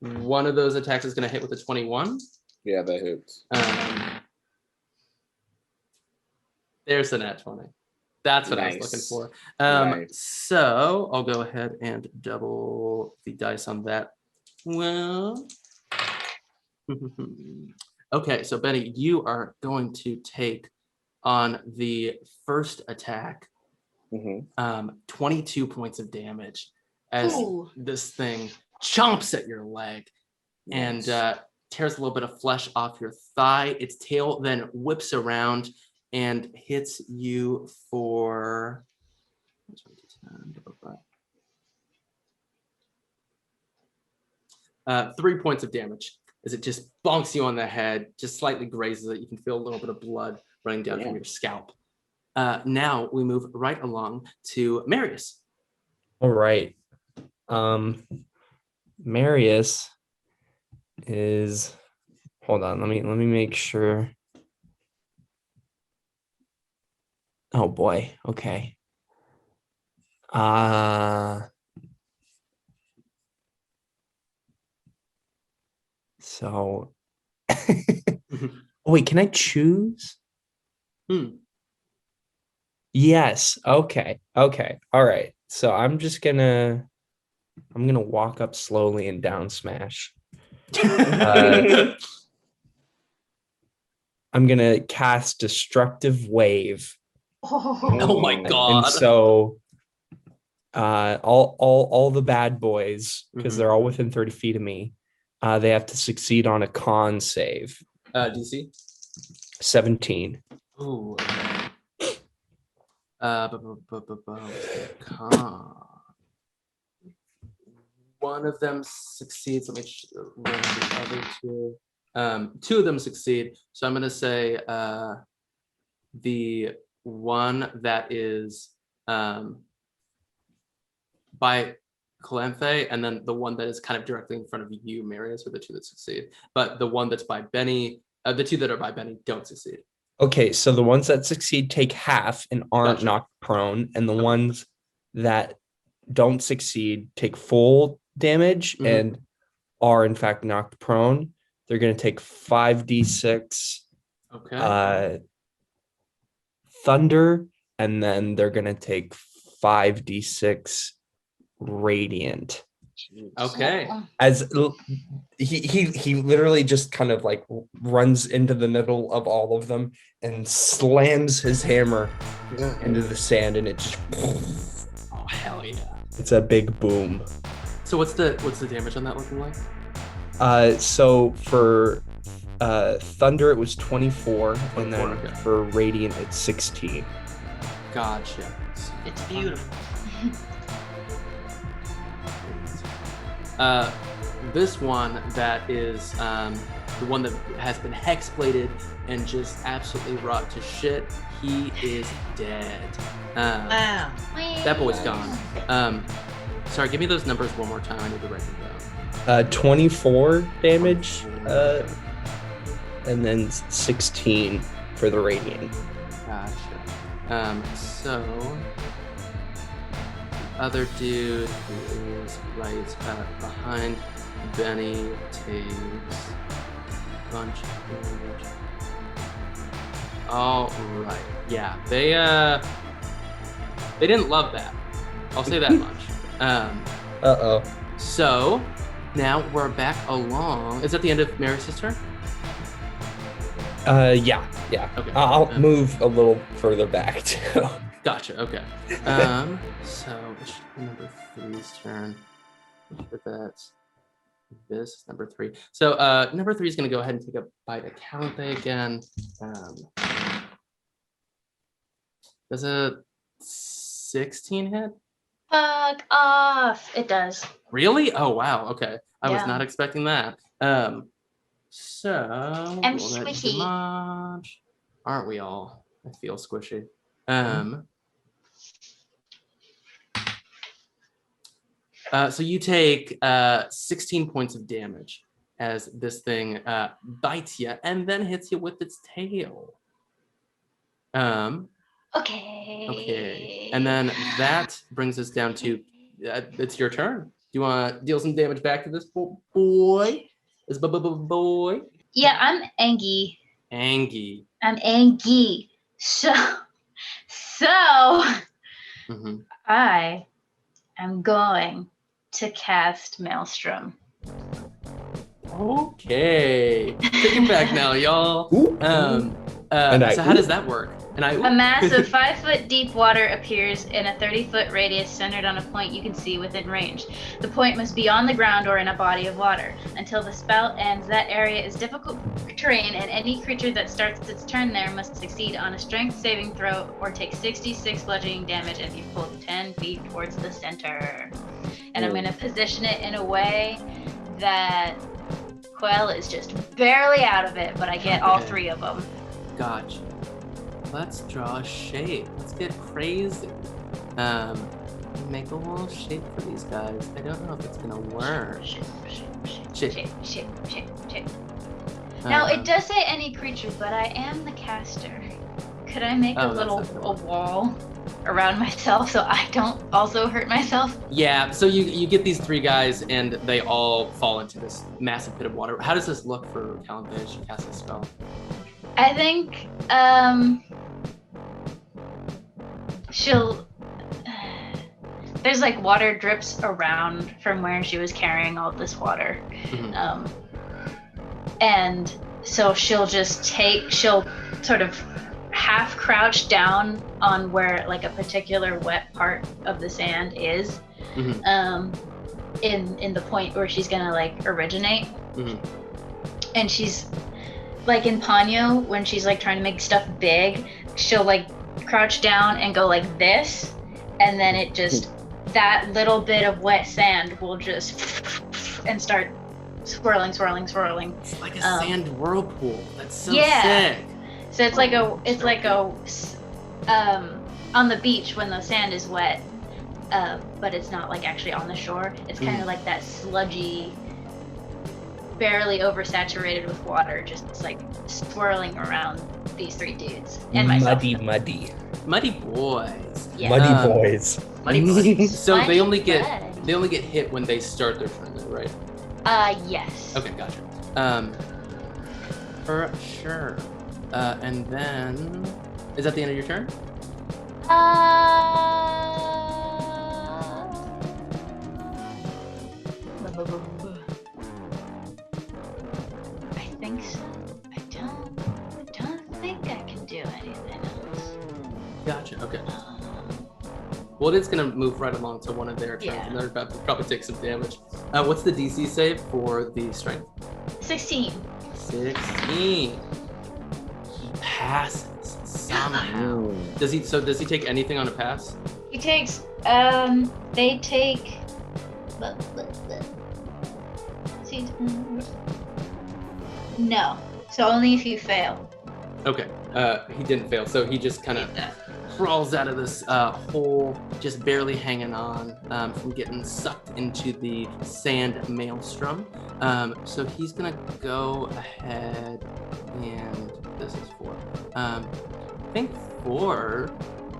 One of those attacks is gonna hit with a 21. Yeah, that hits. There's the nat 20. That's what I was looking for. So I'll go ahead and double the dice on that. Well, okay, so Bene, you are going to take on the first attack 22 points of damage as this thing chomps at your leg and tears a little bit of flesh off your thigh. Its tail then whips around and hits you for 3 points of damage as it just bonks you on the head, just slightly grazes it. You can feel a little bit of blood running down from your scalp. Now we move right along to Marius. All right. Marius is, hold on, let me make sure. Oh boy. Okay. So wait, can I choose? Yes. Okay. All right. So I'm gonna walk up slowly and down smash. I'm gonna cast Destructive Wave. Oh my god. And so all the bad boys, because they're all within 30 feet of me, they have to succeed on a con save. DC 17. Ooh. One of them succeeds. Let me run the other two. Two of them succeed. So I'm going to say the one that is by Calanthe, and then the one that is kind of directly in front of you, Marius, are the two that succeed. But the one that's by Bene, the two that are by Bene don't succeed. Okay, so the ones that succeed take half and aren't knocked prone, and the ones that don't succeed take full damage and are in fact knocked prone. They're going to take 5d6 thunder, and then they're going to take 5d6 radiant. Okay. As he literally just kind of like runs into the middle of all of them and slams his hammer into the sand, and it just oh hell yeah. It's a big boom. So what's the damage on that looking like? So for thunder it was 24, and then for radiant it's 16. Gotcha. It's beautiful. This one that is the one that has been hex bladed and just absolutely wrought to shit, he is dead. Wow. That boy's gone. Sorry, give me those numbers one more time. I need to write them down. 24 damage, and then 16 for the radiant. Gotcha. So the other dude who is right behind Bene takes a bunch of damage. All right. Yeah, they didn't love that. I'll say that much. So now we're back along. Is that the end of Marius' turn? Yeah. Okay. I'll move a little further back too. Gotcha. Okay. So it's number 3's turn. That's this number 3. So number 3 is going to go ahead and take a bite at Calanthe again. Does a 16 hit? Fuck off. It does. Really? Oh wow. Okay. I was not expecting that. So I'm squishy. Aren't we all? I feel squishy. So you take 16 points of damage as this thing bites you and then hits you with its tail. Okay. And then that brings us down to it's your turn. Do you want to deal some damage back to this boy? This boy? Yeah, I'm Angie. Angie. I'm Angie. So I am going to cast Maelstrom. Okay. Take him back now, y'all. So how does that work? A mass of 5 foot deep water appears in a 30-foot radius centered on a point you can see within range. The point must be on the ground or in a body of water. Until the spell ends, that area is difficult terrain, and any creature that starts its turn there must succeed on a strength saving throw or take 66 bludgeoning damage if you pull 10 feet towards the center. And I'm going to position it in a way that Qell is just barely out of it, but I get all 3 of them. Gotcha. Let's draw a shape. Let's get crazy. Make a little shape for these guys. I don't know if it's gonna work. Shape. Now it does say any creature, but I am the caster. Could I make a wall around myself so I don't also hurt myself? Yeah. So you get these 3 guys, and they all fall into this massive pit of water. How does this look for Calanthe as she casts a spell? I think she'll there's like water drips around from where she was carrying all this water. Mm-hmm. And so she'll sort of half crouch down on where like a particular wet part of the sand is. Mm-hmm. In the point where she's gonna like originate. Mm-hmm. And she's like in Ponyo, when she's like trying to make stuff big, she'll like crouch down and go like this, and then it just, that little bit of wet sand will just and start swirling. It's like a sand whirlpool. That's so sick. So it's like on the beach when the sand is wet, but it's not like actually on the shore. It's kind of like that sludgy, barely oversaturated with water, just like swirling around these 3 dudes and myself. Muddy boys. Yeah. Muddy boys. So they only get hit when they start their turn, right? Yes. Okay, gotcha. For sure. And then is that the end of your turn? I think so. I don't think I can do anything else. Gotcha. Okay. Well, it's gonna move right along to one of their turns, and they're about to probably take some damage. What's the DC save for the strength? 16. 16. He passes somehow. Does he take anything on a pass? He takes. They take. No. So only if you fail. Okay. He didn't fail, so he just kind of crawls out of this hole, just barely hanging on from getting sucked into the sand maelstrom. So he's gonna go ahead, and this is 4. I think 4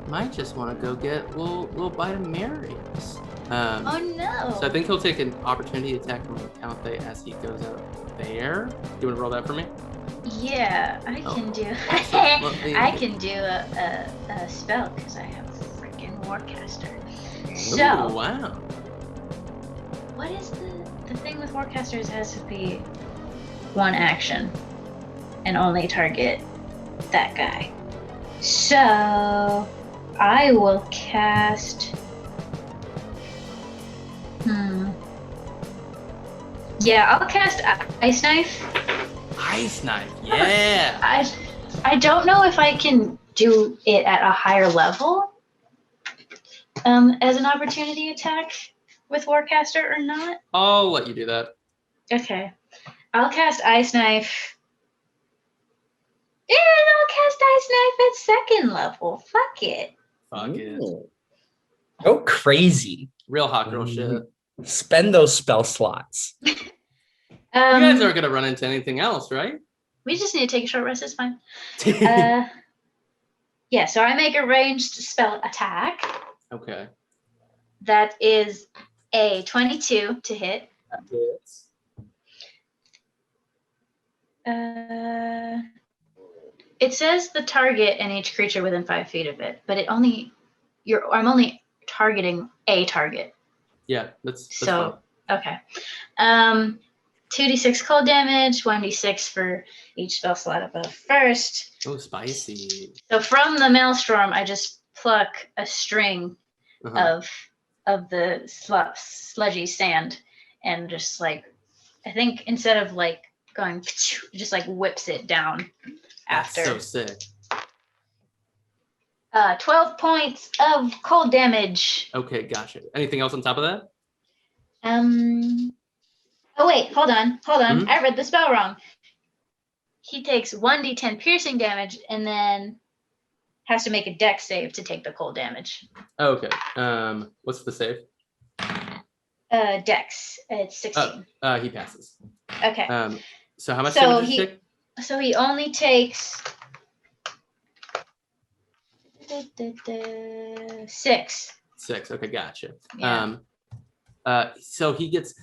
might just want to go get a little bite of Marius. Oh no! So I think he'll take an opportunity attack from Calanthe as he goes out there. Do you want to roll that for me? Yeah, I can do. I can do a spell because I have freaking Warcaster. So. Ooh, wow. What is the thing with Warcasters? Has to be 1 action and only target that guy. So I will cast. Yeah, I'll cast Ice Knife. Ice Knife, yeah. I don't know if I can do it at a higher level as an opportunity attack with Warcaster or not. I'll let you do that. Okay. I'll cast Ice Knife. And I'll cast Ice Knife at 2nd level. Fuck it. Fuck it. Go crazy. Real hot girl shit. Spend those spell slots. You guys aren't gonna run into anything else, right? We just need to take a short rest. It's fine. Yeah, so I make a ranged spell attack. Okay. That is a 22 to hit. Yes. It says the target and each creature within 5 feet of it, but I'm only targeting a target. Yeah, that's So fine. okay. 2d6 cold damage, 1d6 for each spell slot above first. Oh, spicy. So from the maelstrom, I just pluck a string of the sludgy sand and just like, I think instead of like going, just like whips it down after. That's so sick. 12 points of cold damage. Okay, gotcha. Anything else on top of that? Oh wait, hold on. Mhm. I read the spell wrong. He takes 1d10 piercing damage and then has to make a dex save to take the cold damage. Okay. What's the save? Dex. It's 16. He passes. Okay. So how much So damage did you take? So he only takes 6. 6. Okay, gotcha. Yeah. So he gets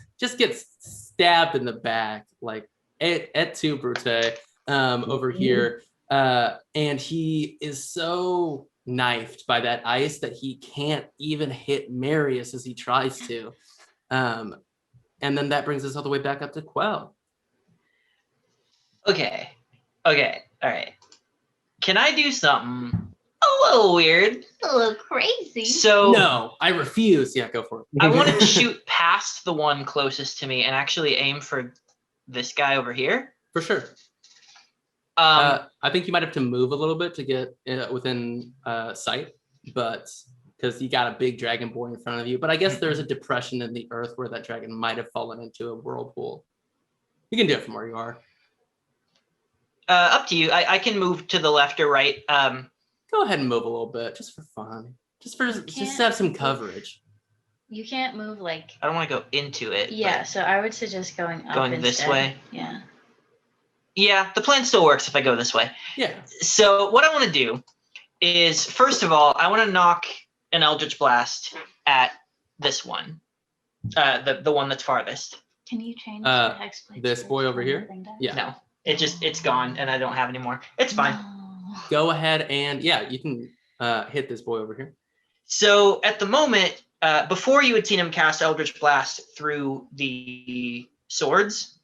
stabbed in the back, like et tu, Brute, over here. And he is so knifed by that ice that he can't even hit Marius as he tries to. And then that brings us all the way back up to Qell. Okay. All right. Can I do something a little weird? A little crazy. So No, I refuse. Yeah, go for it. I want to shoot past the one closest to me and actually aim for this guy over here. For sure. Um, I think you might have to move a little bit to get within sight, but because you got a big dragon boy in front of you. But I guess there's a depression in the earth where that dragon might have fallen into a whirlpool. You can do it from where you are. up to you. I can move to the left or right. Go ahead and move a little bit, just for fun. Just to have some coverage. You can't move like. I don't want to go into it. Yeah, so I would suggest going up Going instead. this way? Yeah. Yeah, the plan still works if I go this way. Yeah. So what I want to do is, first of all, I want to knock an Eldritch Blast at this one, the one that's farthest. Can you change the hex plates? This boy over here? Yeah. No, it's gone, and I don't have any more. It's fine. No. Go ahead and you can hit this boy over here. So at the moment, before you had seen him cast Eldritch Blast through the swords,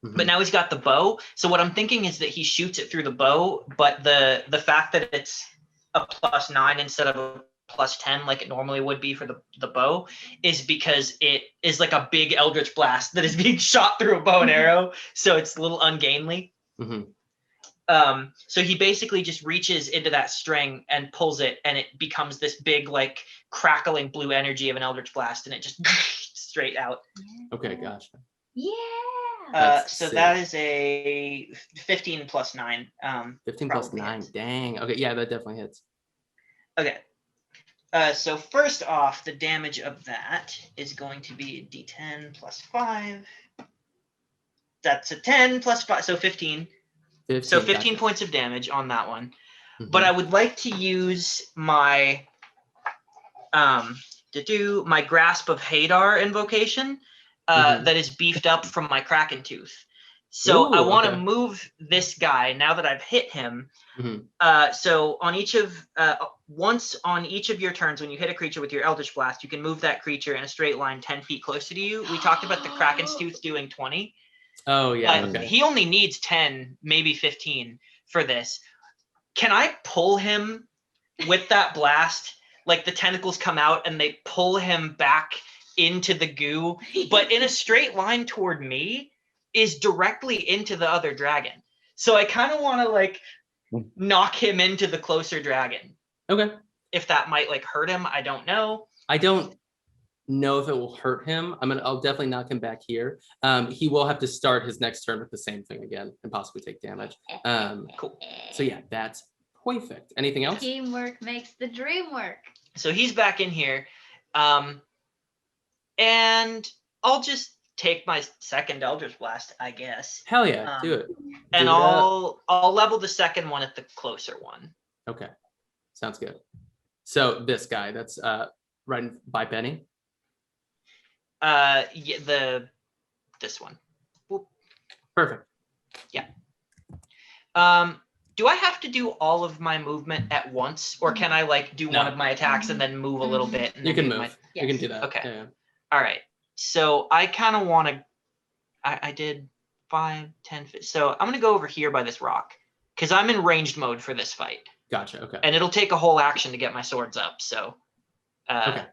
but now he's got the bow. So what I'm thinking is that he shoots it through the bow, but the fact that it's a +9 instead of a +10 like it normally would be for the bow is because it is like a big Eldritch Blast that is being shot through a bow and arrow. So it's a little ungainly. So he basically just reaches into that string and pulls it, and it becomes this big, like, crackling blue energy of an Eldritch Blast, and it just straight out. Okay, gotcha. Yeah. So sick. that is a 15 plus 9. 15 plus Probably 9. hits. Dang. Okay, yeah, that definitely hits. Okay. So first off, the damage of that is going to be D10 plus 5. That's a 10 plus 5, so 15. So 15 points of damage on that one. But I would like to use my my Grasp of Hadar invocation that is beefed up from my Kraken Tooth. So Ooh, I want to okay. move this guy now that I've hit him. So on each of once on each of your turns, when you hit a creature with your Eldritch Blast, you can move that creature in a straight line 10 feet closer to you. We talked about the Kraken's Tooth doing 20. Oh, yeah, okay. He only needs 10, maybe 15 for this. Can I pull him with that blast? Like the tentacles come out and they pull him back into the goo, but in a straight line toward me is directly into the other dragon. So I kind of want to like knock him into the closer dragon. Okay. If that might like hurt him, I don't know. I don't know if it will hurt him. I'll definitely knock him back here. He will have to start his next turn with the same thing again and possibly take damage. Cool. So yeah, that's perfect. Anything else? Teamwork makes the dream work. So he's back in here. And I'll just take my second Eldritch Blast, I guess. Hell yeah, do it. And Do it up. I'll level the second one at the closer one. Okay, sounds good. So this guy, that's right by Bene. Yeah, this one. Whoop. Perfect. Yeah. Do I have to do all of my movement at once, or can I like do one of my attacks and then move a little bit? And You then can do move. my- You can do that. Okay. Yeah. All right. So I kind of want to. I did 5, 10. So I'm gonna go over here by this rock because I'm in ranged mode for this fight, Gotcha. Okay. and it'll take a whole action to get my swords up. So, Okay.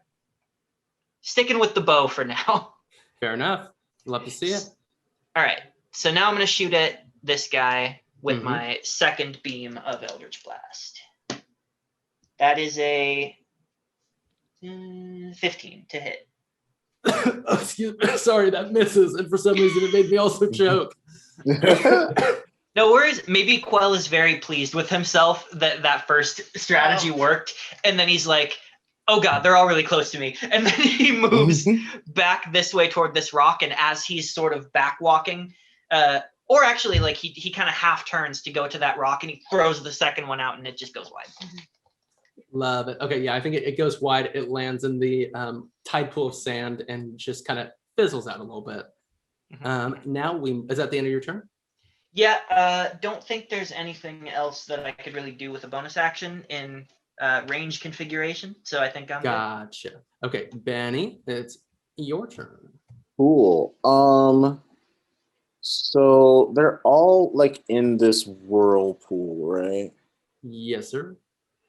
sticking with the bow for now. Fair enough. Love to see it. All right. So now I'm gonna shoot at this guy with Mhm. my second beam of Eldritch Blast. That is a 15 to hit. Oh, excuse me. Sorry, that misses, and for some reason it made me also choke. No worries. Maybe Qell is very pleased with himself that that first strategy worked, and then he's like, "Oh God, they're all really close to me." And then he moves back this way toward this rock, and as he's sort of back walking, or actually like he kind of half turns to go to that rock, and he throws the second one out, and it just goes wide. Love it. Okay, yeah, I think it goes wide. It lands in the tide pool of sand and just kind of fizzles out a little bit. Now is that the end of your turn? Yeah, don't think there's anything else that I could really do with a bonus action in range configuration, so I think I'm good. Gotcha. Okay, Bene, it's your turn. Cool. So they're all like in this whirlpool, right? Yes, sir.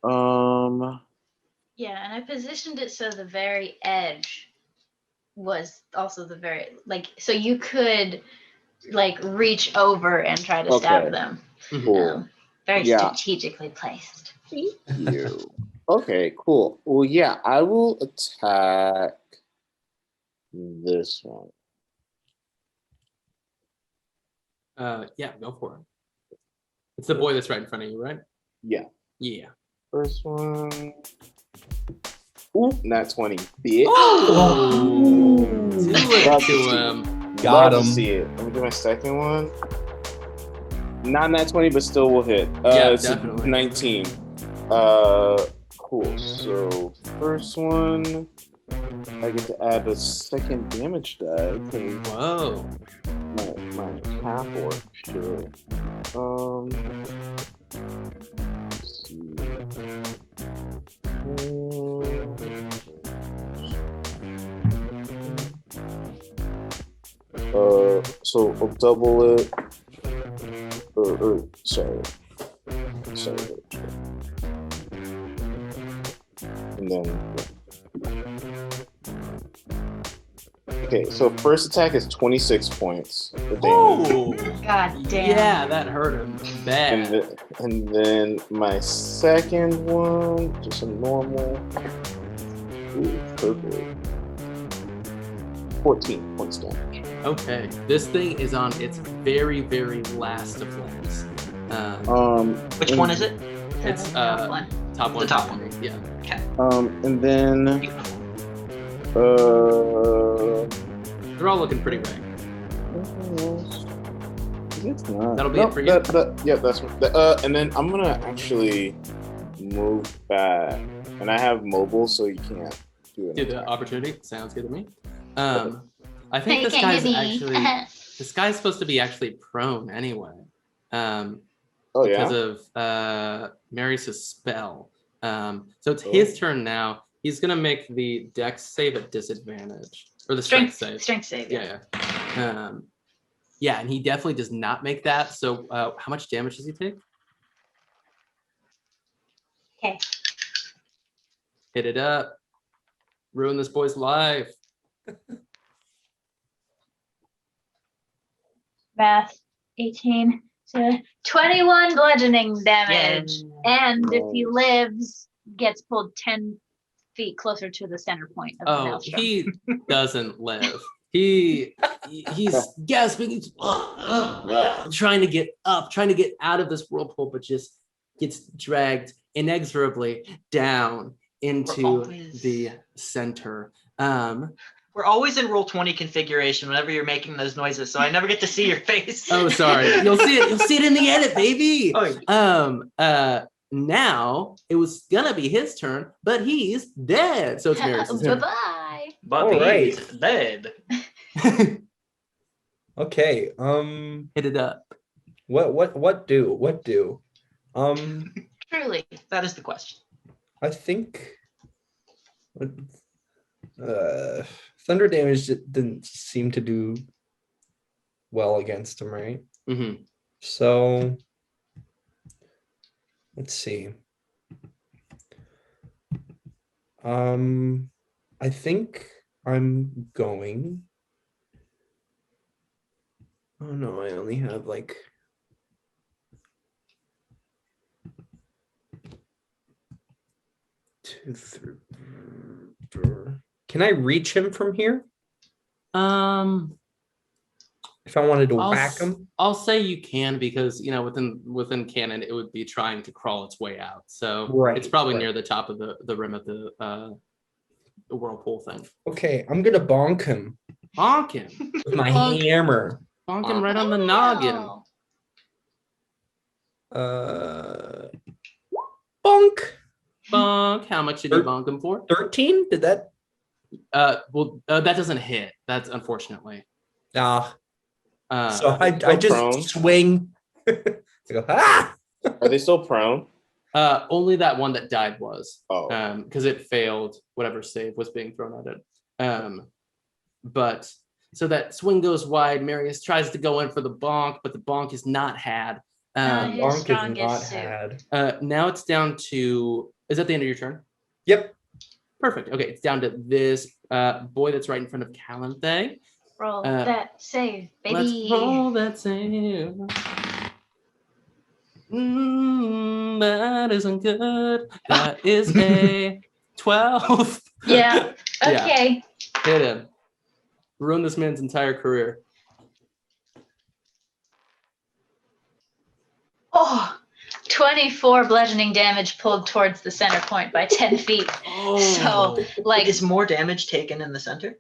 Yeah, and I positioned it so the very edge was also the very so you could like reach over and try to stab Okay. them. Cool. Very Yeah. strategically placed. You. Okay, cool. Well, yeah, I will attack this one. Yeah, go for it. It's the boy that's right in front of you, right? Yeah. Yeah. First one. Ooh, not 20. Bitch. Oh! Do it Love to to see him. Got Love to him. see it. Let me do my second one. Not nat 20, but still will hit. Yeah, It's a definitely. 19. Cool. So first one, I get to add a second damage die. Whoa. My half orc, sure. Let's see. So I'll double it. Sorry. And then. Okay, so first attack is 26 points for damage. Oh! God damn. Yeah, that hurt him bad. And then my second one, just a normal. Ooh, purple. 14 points damage. Okay, this thing is on its very, very last of limbs. Which one is it? It's Top one. top one. The top one. Yeah. And then They're all looking pretty right. it's not. That'll be it for you. Yeah, that's and then I'm gonna actually move back, and I have mobile, so you can't do it. Do the opportunity. Sounds good to me. I No, think you this can't guy's hit me. actually this guy's supposed to be actually prone anyway. Oh yeah. Because of Marius' spell. So it's his turn now. He's gonna make the dex save at disadvantage. Or the strength save. Strength save. Yeah. Yeah, and he definitely does not make that. So how much damage does he take? Okay. Hit it up. Ruin this boy's life. Math. 18 to 21 bludgeoning damage. And if he lives, gets pulled 10 feet closer to the center point of the Oh, maelstrom. he doesn't live. He's gasping. He's trying to get up, trying to get out of this whirlpool, but just gets dragged inexorably down into the center. We're We're always in roll 20 configuration whenever you're making those noises, so I never get to see your face. Oh, sorry. You'll see it. You'll see it in the edit, baby. Oh. Now it was gonna be his turn, but he's dead. So it's Marius' turn. Bye-bye. But All right. he's dead. Okay. Hit it up. What do? Truly. That is the question. I think thunder damage didn't seem to do well against him, right? Mm-hmm. So let's see. I think I'm going. Oh no, I only have like 2, 3, 4. Can I reach him from here? If I wanted to whack him? I'll say you can because within canon it would be trying to crawl its way out. So it's probably near the top of the rim of the whirlpool thing. Okay, I'm gonna bonk him. Bonk him with my hammer. Bonk him right on the noggin. Bonk. Bonk. How much did you bonk him for? 13? Did that? That doesn't hit. That's unfortunately. So I just prone? swing. I go, ah! Are they still prone? Only that one that died was. Oh. Because it failed whatever save was being thrown at it. But so that swing goes wide. Marius tries to go in for the bonk, but the bonk is not had. Bonk is not had. Now it's down to. Is that the end of your turn? Yep. Perfect. Okay, it's down to this boy that's right in front of Calanthe. Roll that save, baby. Let's roll that save. That isn't good. That is a 12. Yeah. Okay. Yeah. Hit him. Ruin this man's entire career. Oh, 24 bludgeoning damage pulled towards the center point by 10 feet. Oh. So, like, is more damage taken in the center?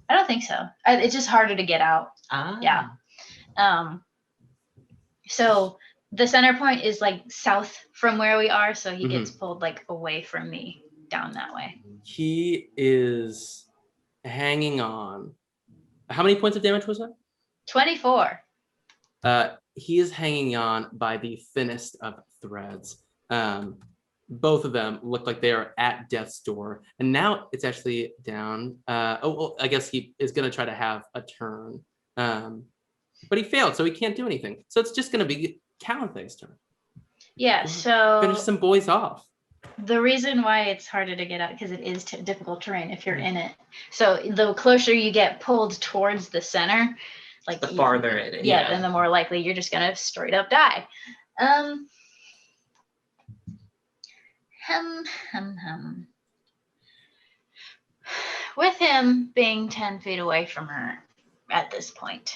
I don't think so. It's just harder to get out. Ah. Yeah. So the center point is like south from where we are, so he gets pulled like away from me down that way. He is hanging on. How many points of damage was that? 24. He is hanging on by the thinnest of threads. Both of them look like they are at death's door, and now it's actually down. I guess he is going to try to have a turn, but he failed, so he can't do anything. So it's just going to be Calanthe's turn. Yeah. So finish some boys off. The reason why it's harder to get out because it is difficult terrain if you're in it. So the closer you get pulled towards the center, like the farther it is. Yeah, then the more likely you're just gonna straight up die. With him being 10 feet away from her at this point,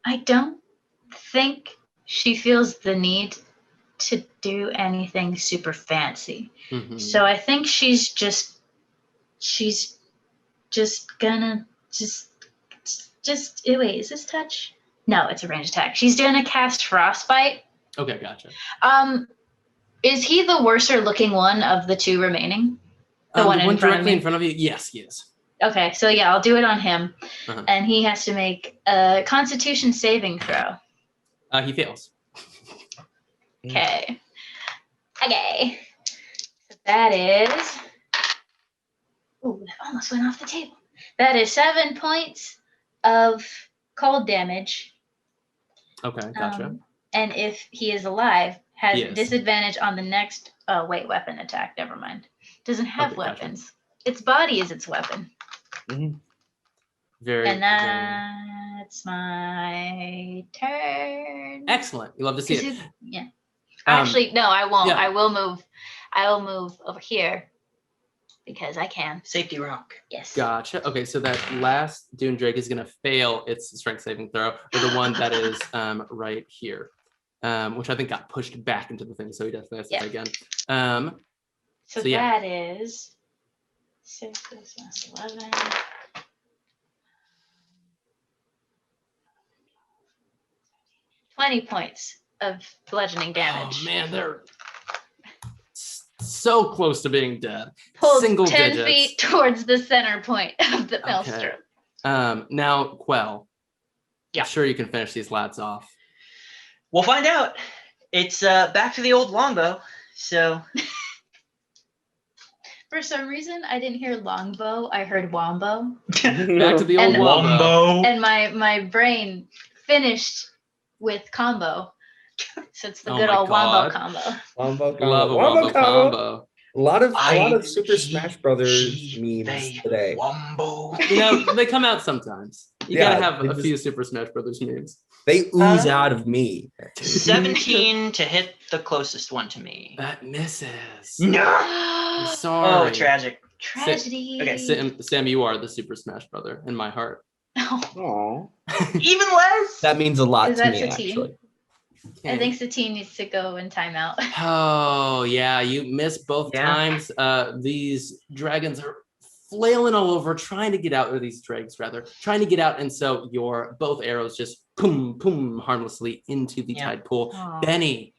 I don't think she feels the need to do anything super fancy. So I think she's just gonna wait, is this touch? No, it's a ranged attack. She's gonna cast Frostbite. Okay, gotcha. Is he the worser looking one of the two remaining? The one directly in front of you? Yes, he is. Okay, so yeah, I'll do it on him. And he has to make a Constitution saving throw. He fails. Okay. So that is. Oh, that almost went off the table. That is 7 points of cold damage. Okay, gotcha. And if he is alive, has Yes. disadvantage on the next weapon attack. Never mind. Doesn't have Okay, gotcha. weapons. Its body is its weapon. Very. And that's my turn. Excellent. You love to see it. Yeah. Actually, no, I won't. yeah. I will move over here because I can. Safety rock. Yes. Gotcha. Okay, so that last Dune Drake is going to fail its strength saving throw, or the one that is right here, which I think got pushed back into the thing, so he definitely has to try again. So yeah. That is 6 plus 11. 20 points of bludgeoning damage. Oh man, they're so close to being dead. Pulled Single 10 digits. feet towards the center point of the Okay. maelstrom. Now, Qell. Yeah. I'm sure you can finish these lads off. We'll find out. It's back to the old longbow. So For some reason, I didn't hear longbow. I heard wombo. Back to the old And- wombo. And my brain finished with combo. So it's the Oh good my old God. wombo combo. Wombo combo. Love a wombo combo. A lot of Super Smash Brothers memes they today. Wombo. You know, they come out sometimes. You Yeah, gotta have they a just- few Super Smash Brothers memes. They ooze out of me. 17 to hit the closest one to me. That misses. No. I'm sorry. Oh, tragic. Tragedy. Okay, Sam, you are the Super Smash Brother in my heart. Oh, Aw. Even less. That means a lot Is to that me, Satine? actually. I think Satine needs to go in timeout. Oh yeah, you missed both Yeah. times. These dragons are flailing all over, trying to get out, or these dregs rather, trying to get out, and so your both arrows just boom, boom, harmlessly into the Yeah. tide pool. Aw. Benny,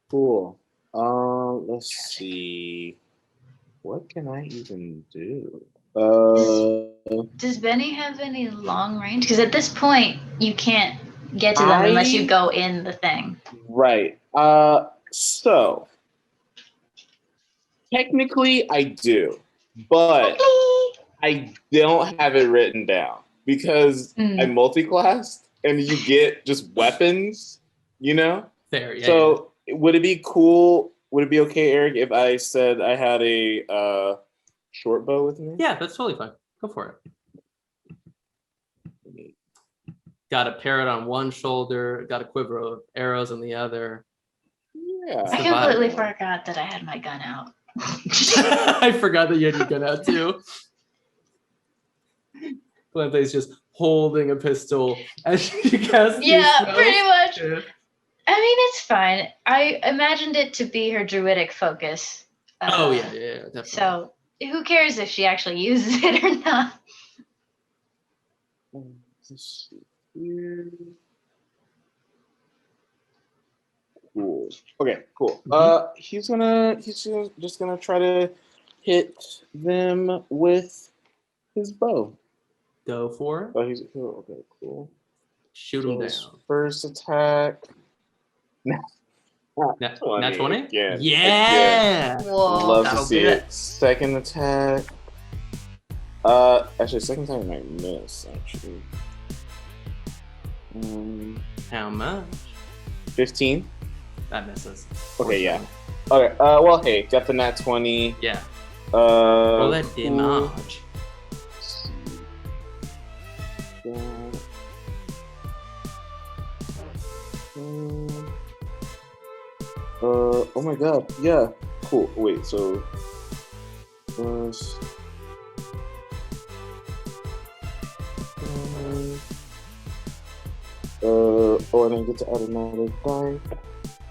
Cool. Let's see. What can I even do? Does Benny have any long range? Because at this point, you can't get to them unless you go in the thing. Right. So technically I do, but I don't have it written down because I multi-classed and you get just weapons, you know? there. Yeah. So would it be cool? Would it be okay, Eric, if I said I had a short bow with me? Yeah, that's totally fine. Go for it. Got a parrot on one shoulder, got a quiver of arrows on the other. Yeah. I completely forgot that I had my gun out. I forgot that you had your gun out too. Calanthe's just holding a pistol as she casts these Yeah, spells. pretty much. Yeah. I mean, it's fine. I imagined it to be her druidic focus. Oh yeah, definitely. So who cares if she actually uses it or not? Let's see here. Cool. Okay, cool. He's just gonna try to hit them with his bow. Go for it. Oh, he's okay, cool. Shoot So him his down. first attack. Nat 20? Again. Yeah. Whoa. Love to that'll see do it. it. Second attack. Actually, second attack might miss. Actually. How much? 15. That misses. Okay, yeah. Okay. Well, hey, got the nat 20. Yeah. Roll that cool. damage. Oh my god, yeah, cool. Wait, so oh, and I get to add another die.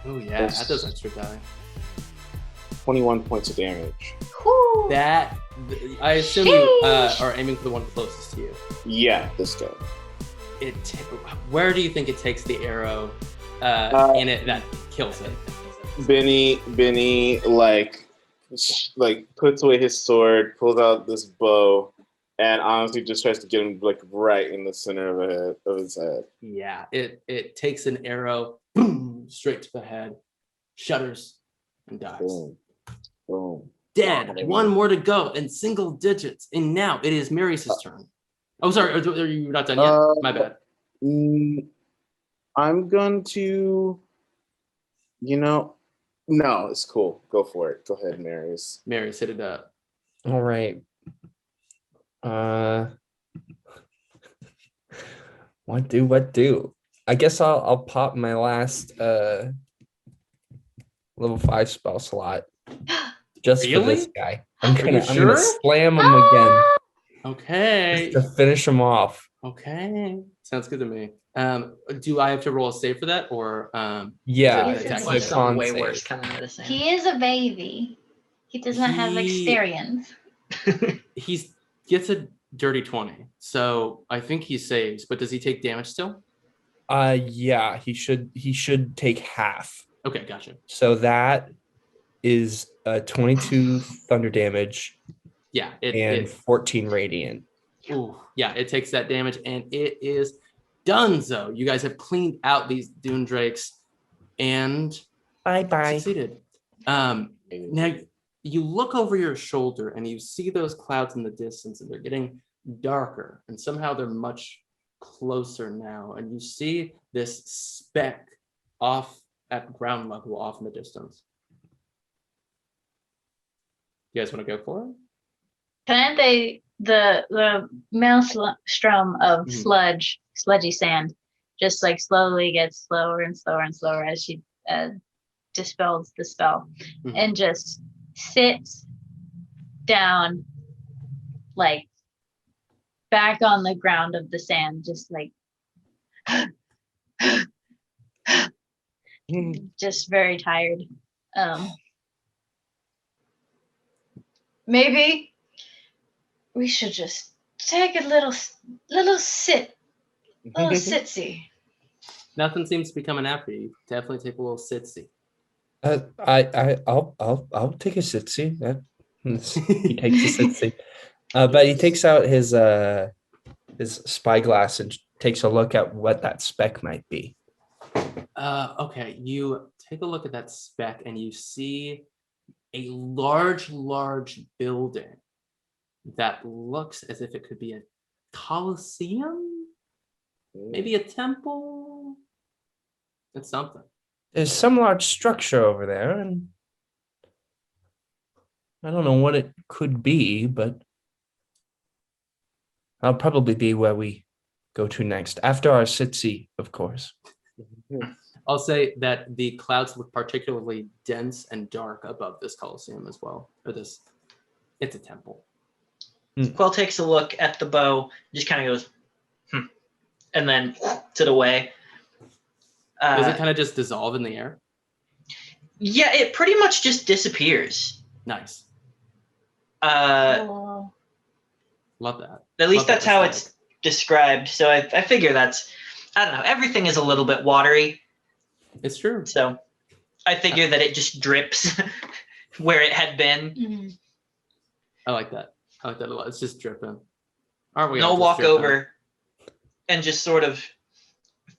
Oh yeah, add those extra die. 21 points of damage. Whew. That I assume you are aiming for the one closest to you. Yeah, this guy. Where do you think it takes the arrow in it that kills it? Bene like puts away his sword, pulls out this bow, and honestly just tries to get him like right in the center of his head. Yeah, it takes an arrow, boom, straight to the head, shudders, and dies. Boom. Boom. Dead. One more to go in single digits, and now it is Marius' turn. Oh, sorry, are you not done yet? My bad. I'm going to, no, it's cool. Go for it. Go ahead, Marius. Marius, hit it up. All right. What do? I guess I'll pop my last level 5 spell slot just for Really? this guy. I'm Are you gonna sure? slam him again Okay. to finish him off. Okay. Sounds good to me. Do I have to roll a save for that, or Yeah, Is it It's attack like the check? con way save. worse kind of medicine. He is a baby. He does not have He- experience. He gets a dirty 20, so I think he saves. But does he take damage still? Yeah, he should take half. Okay, gotcha. So that is 22 thunder damage Yeah, and 14 radiant. Ooh, yeah, it takes that damage, and it is donezo. You guys have cleaned out these Dune Drakes and Bye. succeeded. Now you look over your shoulder and you see those clouds in the distance, and they're getting darker, and somehow they're much closer now. And you see this speck off at ground level, off in the distance. You guys want to go for it? Calanthe, the maelstrom of sludgy sand, just like slowly gets slower and slower and slower as she dispels the spell, and just sits down, like back on the ground of the sand, just like just very tired. Maybe we should just take a little sitsy. Nothing seems to be coming after you. Definitely take a little sitsy. I'll take a sitsy. He takes a sitsy. But he takes out his spyglass and takes a look at what that speck might be. Okay, you take a look at that speck and you see a large building that looks as if it could be a coliseum, maybe a temple. It's something. There's some large structure over there, and I don't know what it could be, but I'll probably be where we go to next, after our sitsy, of course. I'll say that the clouds look particularly dense and dark above this coliseum as well. It's a temple. Qell takes a look at the bow, just kind of goes, and then to the way. Does it kind of just dissolve in the air? Yeah, it pretty much just disappears. Nice. Oh. Love that. At least that's how it's described. So I figure that's, I don't know, everything is a little bit watery. It's true. So I figure that it just drips where it had been. Mm-hmm. I like that. I like that a lot. It's just dripping. Aren't we? And I'll walk over and just sort of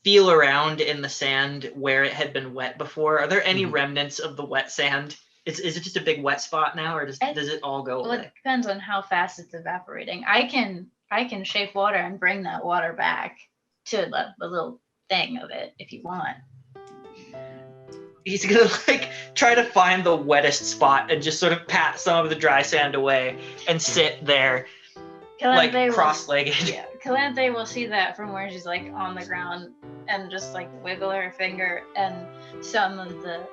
feel around in the sand where it had been wet before. Are there any remnants of the wet sand? Is it just a big wet spot now, or does it all go away? Well, it depends on how fast it's evaporating. I can shape water and bring that water back to the little thing of it if you want. He's gonna try to find the wettest spot and just sort of pat some of the dry sand away and sit there, Calanthe cross-legged. Yeah, Calanthe will see that from where she's on the ground and just wiggle her finger, and some of the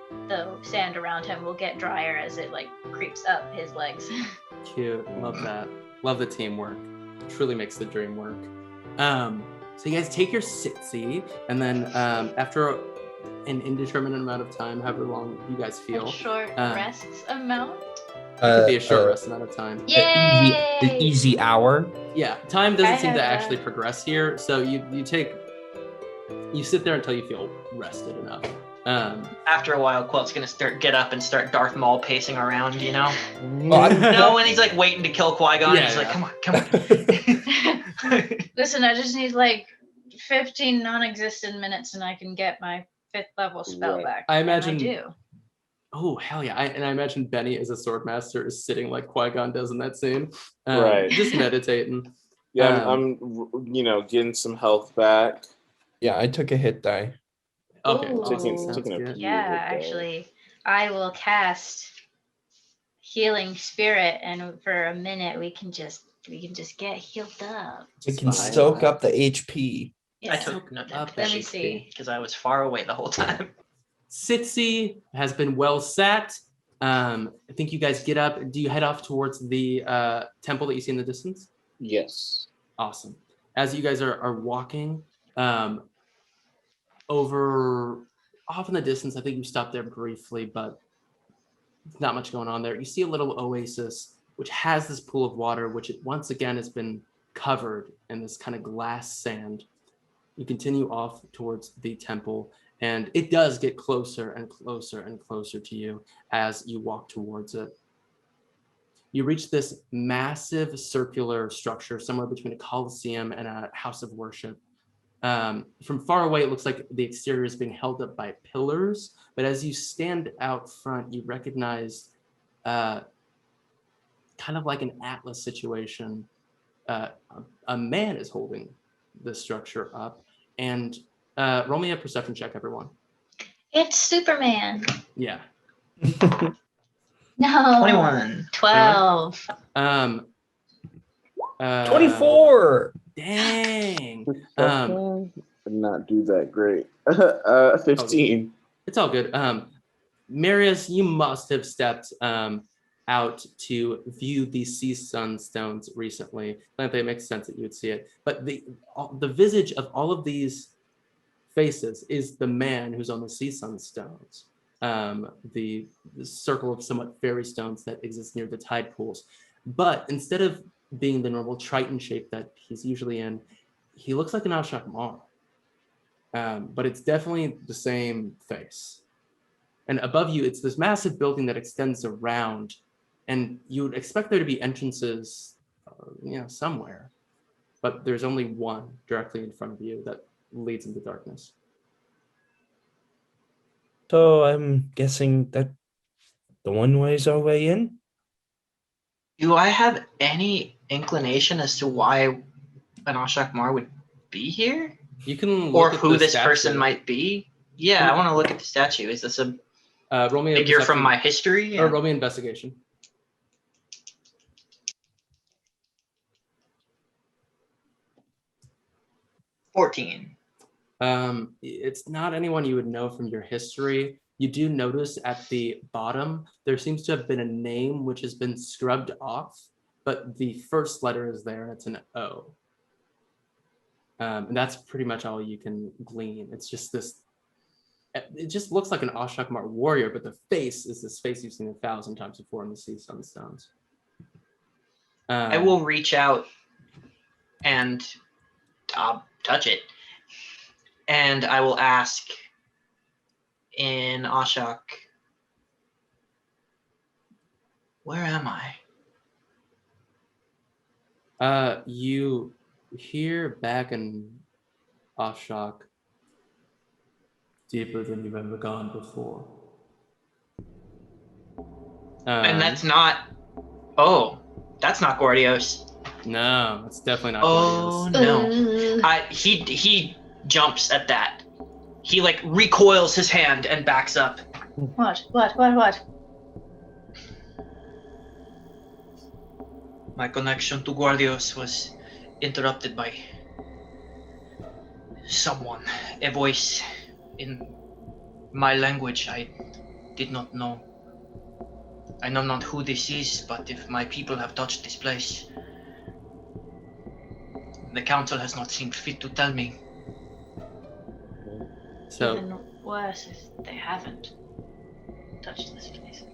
sand around him will get drier as it creeps up his legs. Cute. Love that. Love the teamwork. Truly makes the dream work. So you guys take your sitsy, and then after an indeterminate amount of time, however long you guys feel. A short rest amount? It could be a short rest amount of time. Yay! The easy hour. Yeah, time doesn't seem to actually progress here. So you sit there until you feel rested enough. After a while, Quell's gonna get up and start Darth Maul pacing around, you know? No, when he's waiting to kill Qui-Gon, he's like, come on. Listen, I just need 15 non-existent minutes and I can get my 5th level spell back. I imagine. I do. Oh, hell yeah. I imagine Bene as a sword master is sitting like Qui-Gon does in that scene. Right. Just meditating. Yeah, I'm getting some health back. Yeah, I took a hit die. Okay. Taking a Yeah, actually, I will cast Healing Spirit, and for a minute we can just get healed up. We can soak up the HP. Yeah. I took note of Let me see. because I was far away the whole time. Sitsy has been well sat. I think you guys get up. Do you head off towards the temple that you see in the distance? Yes. Awesome. As you guys are walking over off in the distance, I think you stopped there briefly, but not much going on there. You see a little oasis which has this pool of water, which it once again has been covered in this kind of glass sand. You continue off towards the temple, and it does get closer and closer and closer to you as you walk towards it. You reach this massive circular structure somewhere between a coliseum and a house of worship. From far away, it looks like the exterior is being held up by pillars, but as you stand out front, you recognize kind of like an Atlas situation. A man is holding the structure up, and roll me a perception check, everyone. It's Superman. Yeah. No. 21. 12. 24. Dang. Did not do that great. 15. It's all good. Marius, you must have stepped out to view these sea sunstones recently. Calanthe, it makes sense that you would see it. But the visage of all of these faces is the man who's on the sea sunstones. The circle of somewhat fairy stones that exist near the tide pools. But instead of being the normal Triton shape that he's usually in, he looks like an Ashok Mar. But it's definitely the same face. And above you, it's this massive building that extends around, and you would expect there to be entrances, somewhere. But there's only one directly in front of you that leads into darkness. So I'm guessing that the one way is our way in? Do I have any inclination as to why an Ashok Mar would be here? You can Or look at who the this statue. person might be? Yeah, I want to look at the statue. Is this a roll me a figure from perception- my history? Or roll me investigation. $14. It's not anyone you would know from your history. You do notice at the bottom, there seems to have been a name which has been scrubbed off, but the first letter is there and it's an O. And that's pretty much all you can glean. It's just this, it just looks like an Ashok Mar warrior, but the face is this face you've seen 1,000 times before in the sea sunstones. I will reach out and touch it. And I will ask in Ashok, where am I? You hear back in Ashok, deeper than you've ever gone before. And that's not. Oh, that's not Gordios. No, it's definitely not. Oh Gordios. no! He jumps at that. He like recoils his hand and backs up. What? My connection to Gordios was interrupted by someone, a voice in my language I did not know. I know not who this is, but if my people have touched this place, the council has not seen fit to tell me. So Even worse if they haven't touched this place.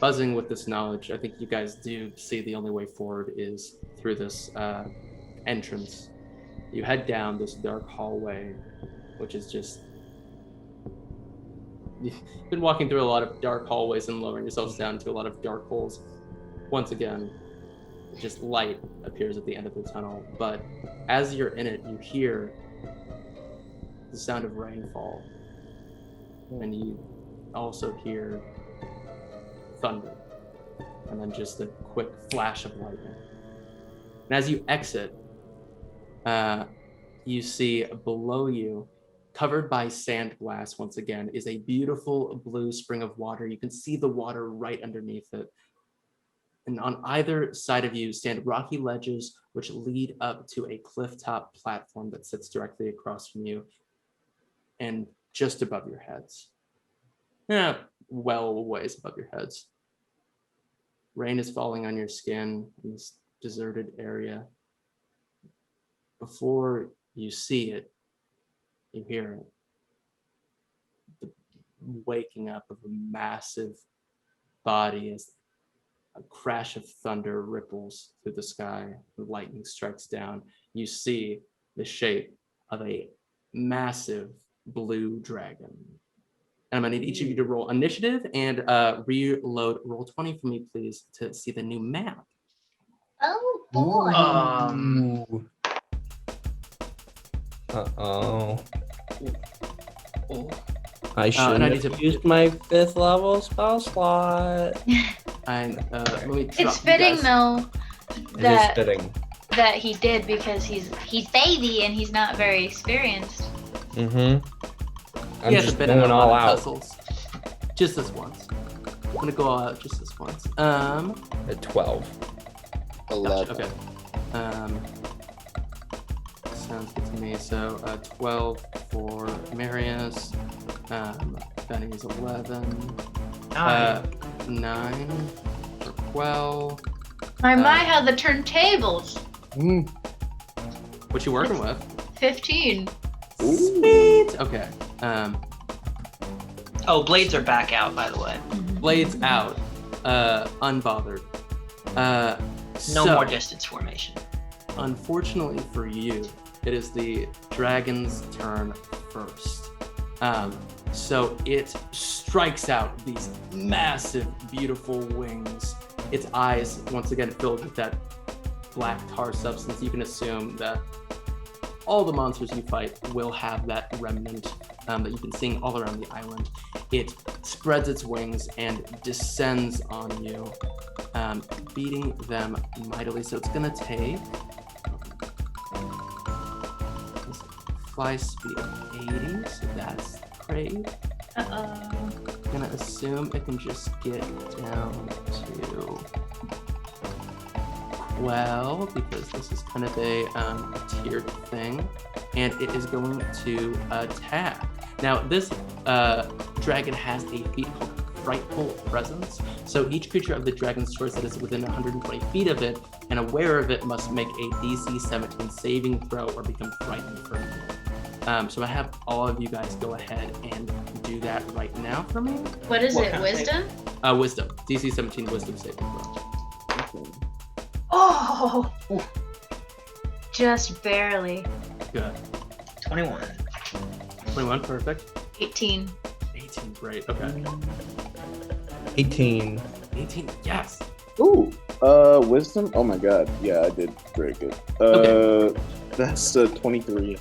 buzzing with this knowledge, I think you guys do see the only way forward is through this entrance. You head down this dark hallway, which is just... You've been walking through a lot of dark hallways and lowering yourselves down to a lot of dark holes. Once again, just light appears at the end of the tunnel, but as you're in it, you hear the sound of rainfall, and you also hear thunder, and then just a quick flash of lightning. And as you exit, you see below you, covered by sand glass once again, is a beautiful blue spring of water. You can see the water right underneath it. And on either side of you stand rocky ledges which lead up to a cliff-top platform that sits directly across from you and just above your heads. Well a ways above your heads. Rain is falling on your skin in this deserted area. Before you see it, you hear it. The waking up of a massive body as A crash of thunder ripples through the sky. The lightning strikes down. You see the shape of a massive blue dragon. And I'm gonna need each of you to roll initiative and reload roll 20 for me, please, to see the new map. Oh boy. Ooh. Uh-oh. Oh. I shouldn't I need have to- used my 5th level spell slot. And let me drop It's you fitting guys. though It is that fitting. that he did because he's baby and he's not very experienced. Mm-hmm. I'm He hasn't just been in going a lot all of out tussles. Just this once. I'm gonna go all out just this once. at 12. 11. Okay. Sounds good to me. So 12 for Marius. Benny's 11. 9 for Qell. My, how the turntables. What you working with? 15. Sweet. Okay. Oh, blades are back out, by the way. Blades out. Unbothered. No more distance formation. Unfortunately for you, it is the dragon's turn first. So it strikes out these massive, beautiful wings. Its eyes, once again, filled with that black tar substance. You can assume that all the monsters you fight will have that remnant that you've been seeing all around the island. It spreads its wings and descends on you, beating them mightily. So it's gonna take fly speed of 80, so that's great. Uh-oh. I'm gonna assume it can just get down to Qell, because this is kind of a tiered thing, and it is going to attack. Now, this dragon has a feat called Frightful Presence, so each creature of the dragon's choice that is within 120 feet of it and aware of it must make a DC 17 saving throw or become frightened for a minute. So I have all of you guys go ahead and do that right now for me. What is What it? kind of Wisdom? Wisdom. DC 17 wisdom saving throw. Oh! Just barely. Good. 21. 21, perfect. 18. 18, great. Okay. 18. 18, yes. Ooh, wisdom? Oh my god. Yeah, I did very good. Okay. That's 23.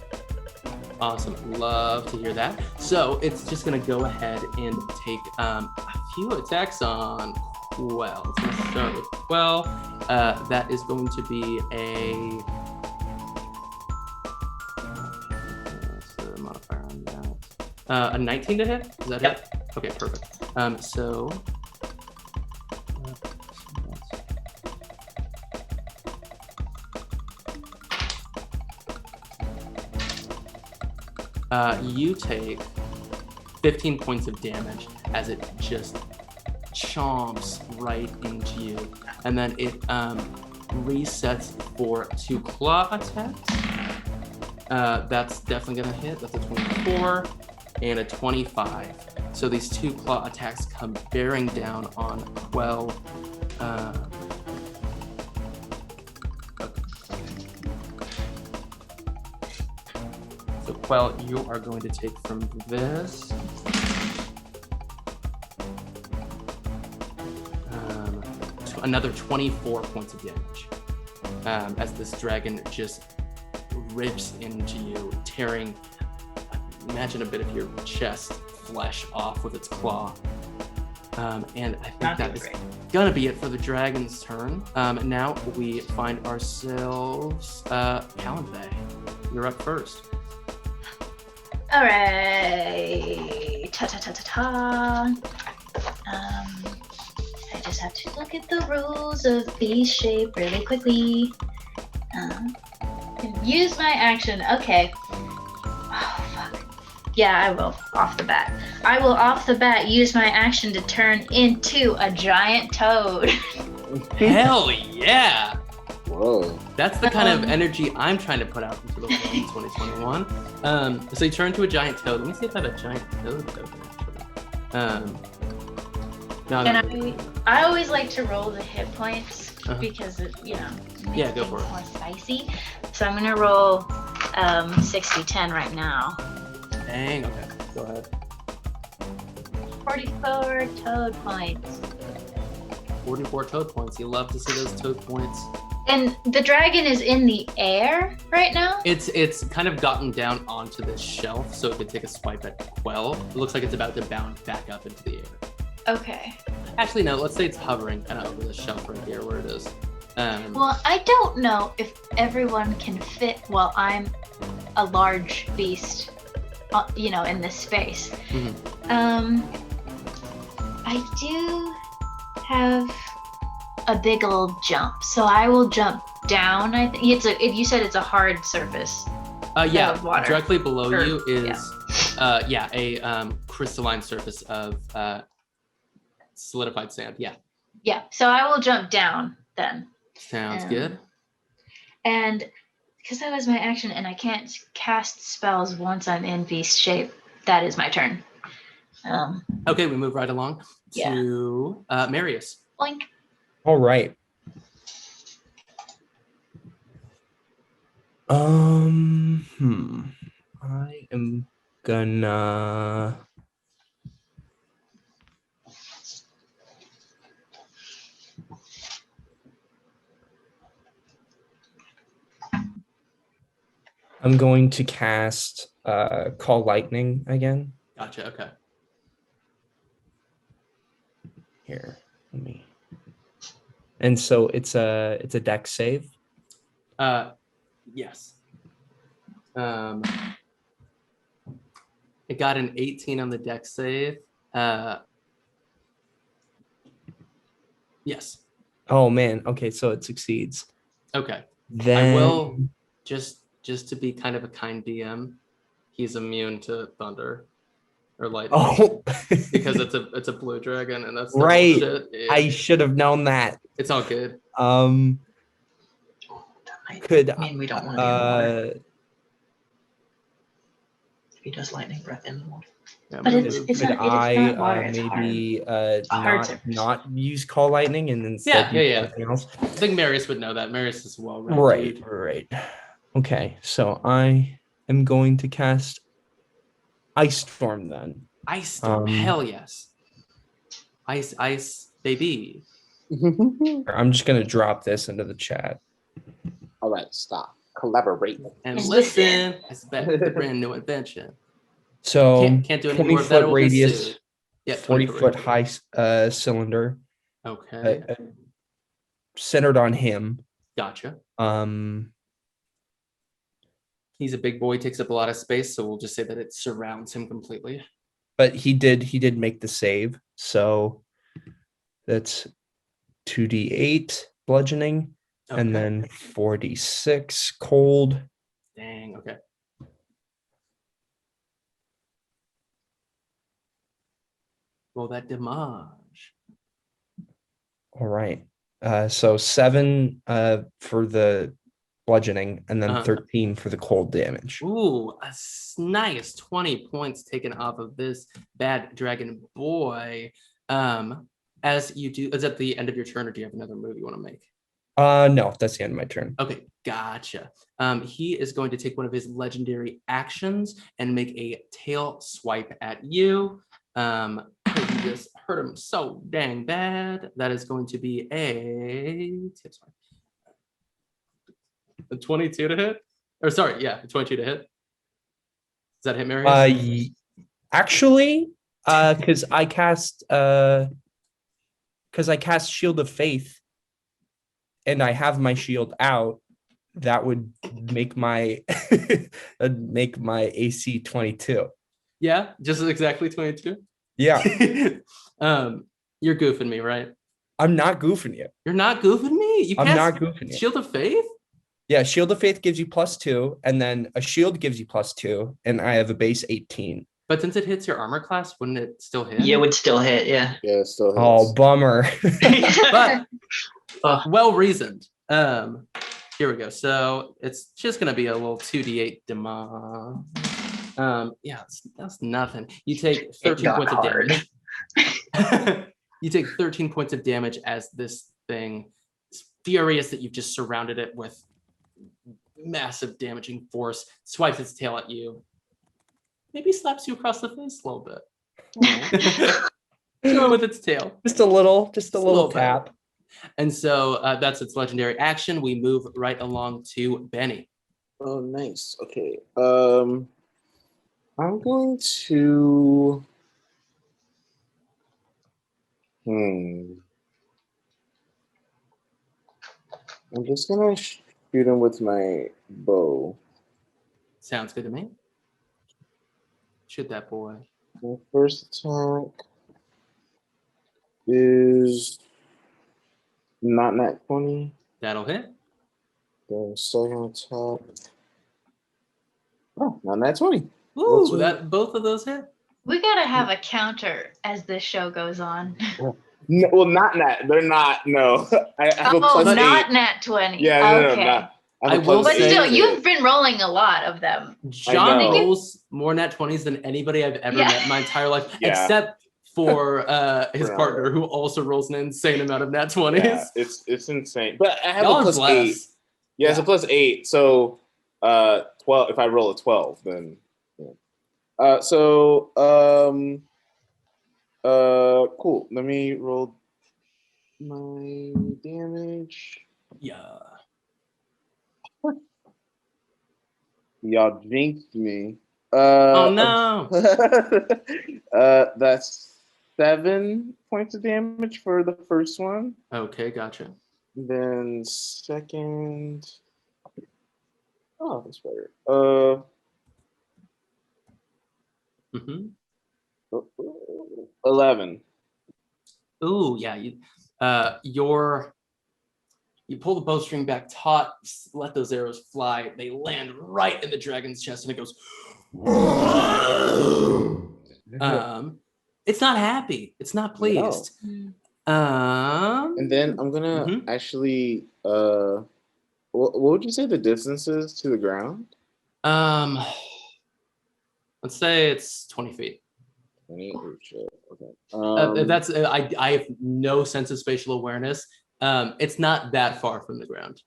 Awesome. Love to hear that. So it's just going to go ahead and take a few attacks on Qell. It's going to start with Qell. That is going to be a... what's the modifier on that? A 19 to hit? Is that Yep. it? Okay, perfect. So... you take 15 points of damage as it just chomps right into you. And then it resets for 2 claw attacks. That's definitely gonna hit. That's a 24 and a 25. So these 2 claw attacks come bearing down on Qell. So Qell, you are going to take from this another 24 points of damage as this dragon just rips into you, tearing, imagine a bit of your chest flesh off with its claw. And I think Not that doing is great. gonna be it for the dragon's turn. Now we find ourselves Calanthe. You're up first. All right. Ta-ta-ta-ta-ta. I just have to look at the rules of beast shape really quickly. Use my action. Okay. Oh, fuck. Yeah, I will. Off the bat. I will off the bat use my action to turn into a giant toad. Hell yeah! Whoa. That's the kind of energy I'm trying to put out into the world in 2021. So you turn into a giant toad. Let me see if I have a giant toad token, actually. No, And no. I always like to roll the hit points Uh-huh. because it, makes Yeah, go things for it. more spicy. So I'm gonna roll 60-10 right now. Dang. Okay. Go ahead. 44 toad points. 44 toad points. You love to see those toad points. And the dragon is in the air right now? It's kind of gotten down onto this shelf, so it could take a swipe at Qell. It looks like it's about to bound back up into the air. Okay. Actually, no. Let's say it's hovering kind of over the shelf right here, where it is. Well, I don't know if everyone can fit while I'm a large beast, in this space. Mhm. I do have a big old jump, so I will jump down. I think you said it's a hard surface. Yeah. Water. Directly below Or- you is a crystalline surface of solidified sand. Yeah. Yeah, so I will jump down then. Sounds Um, good. And because that was my action, and I can't cast spells once I'm in beast shape, that is my turn. Okay, we move right along Yeah. to Marius. Blink. All right. I am gonna. I'm going to cast Call Lightning again. Gotcha. Okay. Here, let me. And so it's a dex save. Yes. It got an 18 on the dex save. Yes. Oh man. Okay, so it succeeds. Okay. Then I will just to be kind of a kind DM. He's immune to thunder or lightning Oh, because it's a blue dragon and that's the right. bullshit. Yeah. I should have known that. It's all good. That might Could mean we don't want to be in the water. If he does lightning breath in the water. Yeah, But I'm it's gonna it's move. not, could it's I not water, it's maybe hard surface. not use Call Lightning and instead use yeah. something else? I think Marius would know that. Marius is well read. Right, dude. right. Okay, so I am going to cast Ice Storm then. Ice storm. Hell yes. Ice, baby. I'm just gonna drop this into the chat. All right, stop. Collaborate. And And listen, it's back to the brand new invention. So Can't do any 20 more of that. foot We'll radius, consume it. Yeah, 40 foot radius. high cylinder Okay, centered on him. gotcha. He's He's a big boy, takes up a lot of space, so we'll just say that it surrounds him completely. but he did make the save, so that's 2d8 bludgeoning and Okay. then 4d6 cold. Dang, okay. Roll that damage. All right. So 7 for the bludgeoning and then Uh-huh. 13 for the cold damage. Ooh, a nice 20 points taken off of this bad dragon boy. As you do, is that the end of your turn, or do you have another move you want to make? No, that's the end of my turn. Okay, gotcha. He is going to take one of his legendary actions and make a tail swipe at you. You just hurt him so dang bad. That is going to be a 22 to hit. Or sorry, yeah, 22 to hit. Does that hit Marius? Actually, because I cast Shield of Faith and I have my shield out, that would make my AC 22. Yeah, just exactly 22. Yeah, You're goofing me, right? I'm not goofing you. You're not goofing me. You I'm cast not goofing you. Shield of Faith. Yeah, Shield of Faith gives you +2, and then a shield gives you +2, and I have a base 18. But since it hits your armor class, wouldn't it still hit? Yeah, it would still hit, yeah. Yeah, it still Oh, hits. bummer. But Oh. well reasoned. Here we go. So it's just gonna be a little 2d8 damage. Yeah, that's nothing. You take 13 got points hard. of damage. You take 13 points of damage as this thing is furious that you've just surrounded it with massive damaging force, swipes its tail at you, maybe slaps you across the face a little bit. With its tail. Just a little little bit. tap. And so that's its legendary action. We move right along to Bene. Oh, nice. Okay. I'm going to. I'm just gonna shoot him with my bow. Sounds good to me. Shoot that boy. My first attack is not nat 20. That'll hit. The second attack. Oh, not nat 20. Ooh, both of those hit. We gotta have a counter as this show goes on. No, well, not nat. They're not. No, I have a plus not 8. nat 20. Yeah, no, okay. not. I will But say still, that- you've been rolling a lot of them. John know. rolls more nat 20s than anybody I've ever met in my entire life, Yeah. except for his Ronaldo. partner, who also rolls an insane amount of nat 20s. Yeah, it's insane. But I have Y'all a are plus 8. blessed. Yeah, it's a plus 8. So 12. If I roll a 12, then yeah. Cool. Let me roll my damage. Yeah. Y'all jinxed me. Oh no. That's 7 points of damage for the first one. Okay, gotcha. Then second. Oh, that's better. Mm-hmm. 11. Ooh, yeah. You pull the bowstring back taut, let those arrows fly. They land right in the dragon's chest, and it goes. It's not happy. It's not pleased. And then I'm gonna actually. What would you say the distance is to the ground? Let's say it's 20 feet. 20. Oh, shit. Okay. That's I have no sense of spatial awareness. It's not that far from the ground.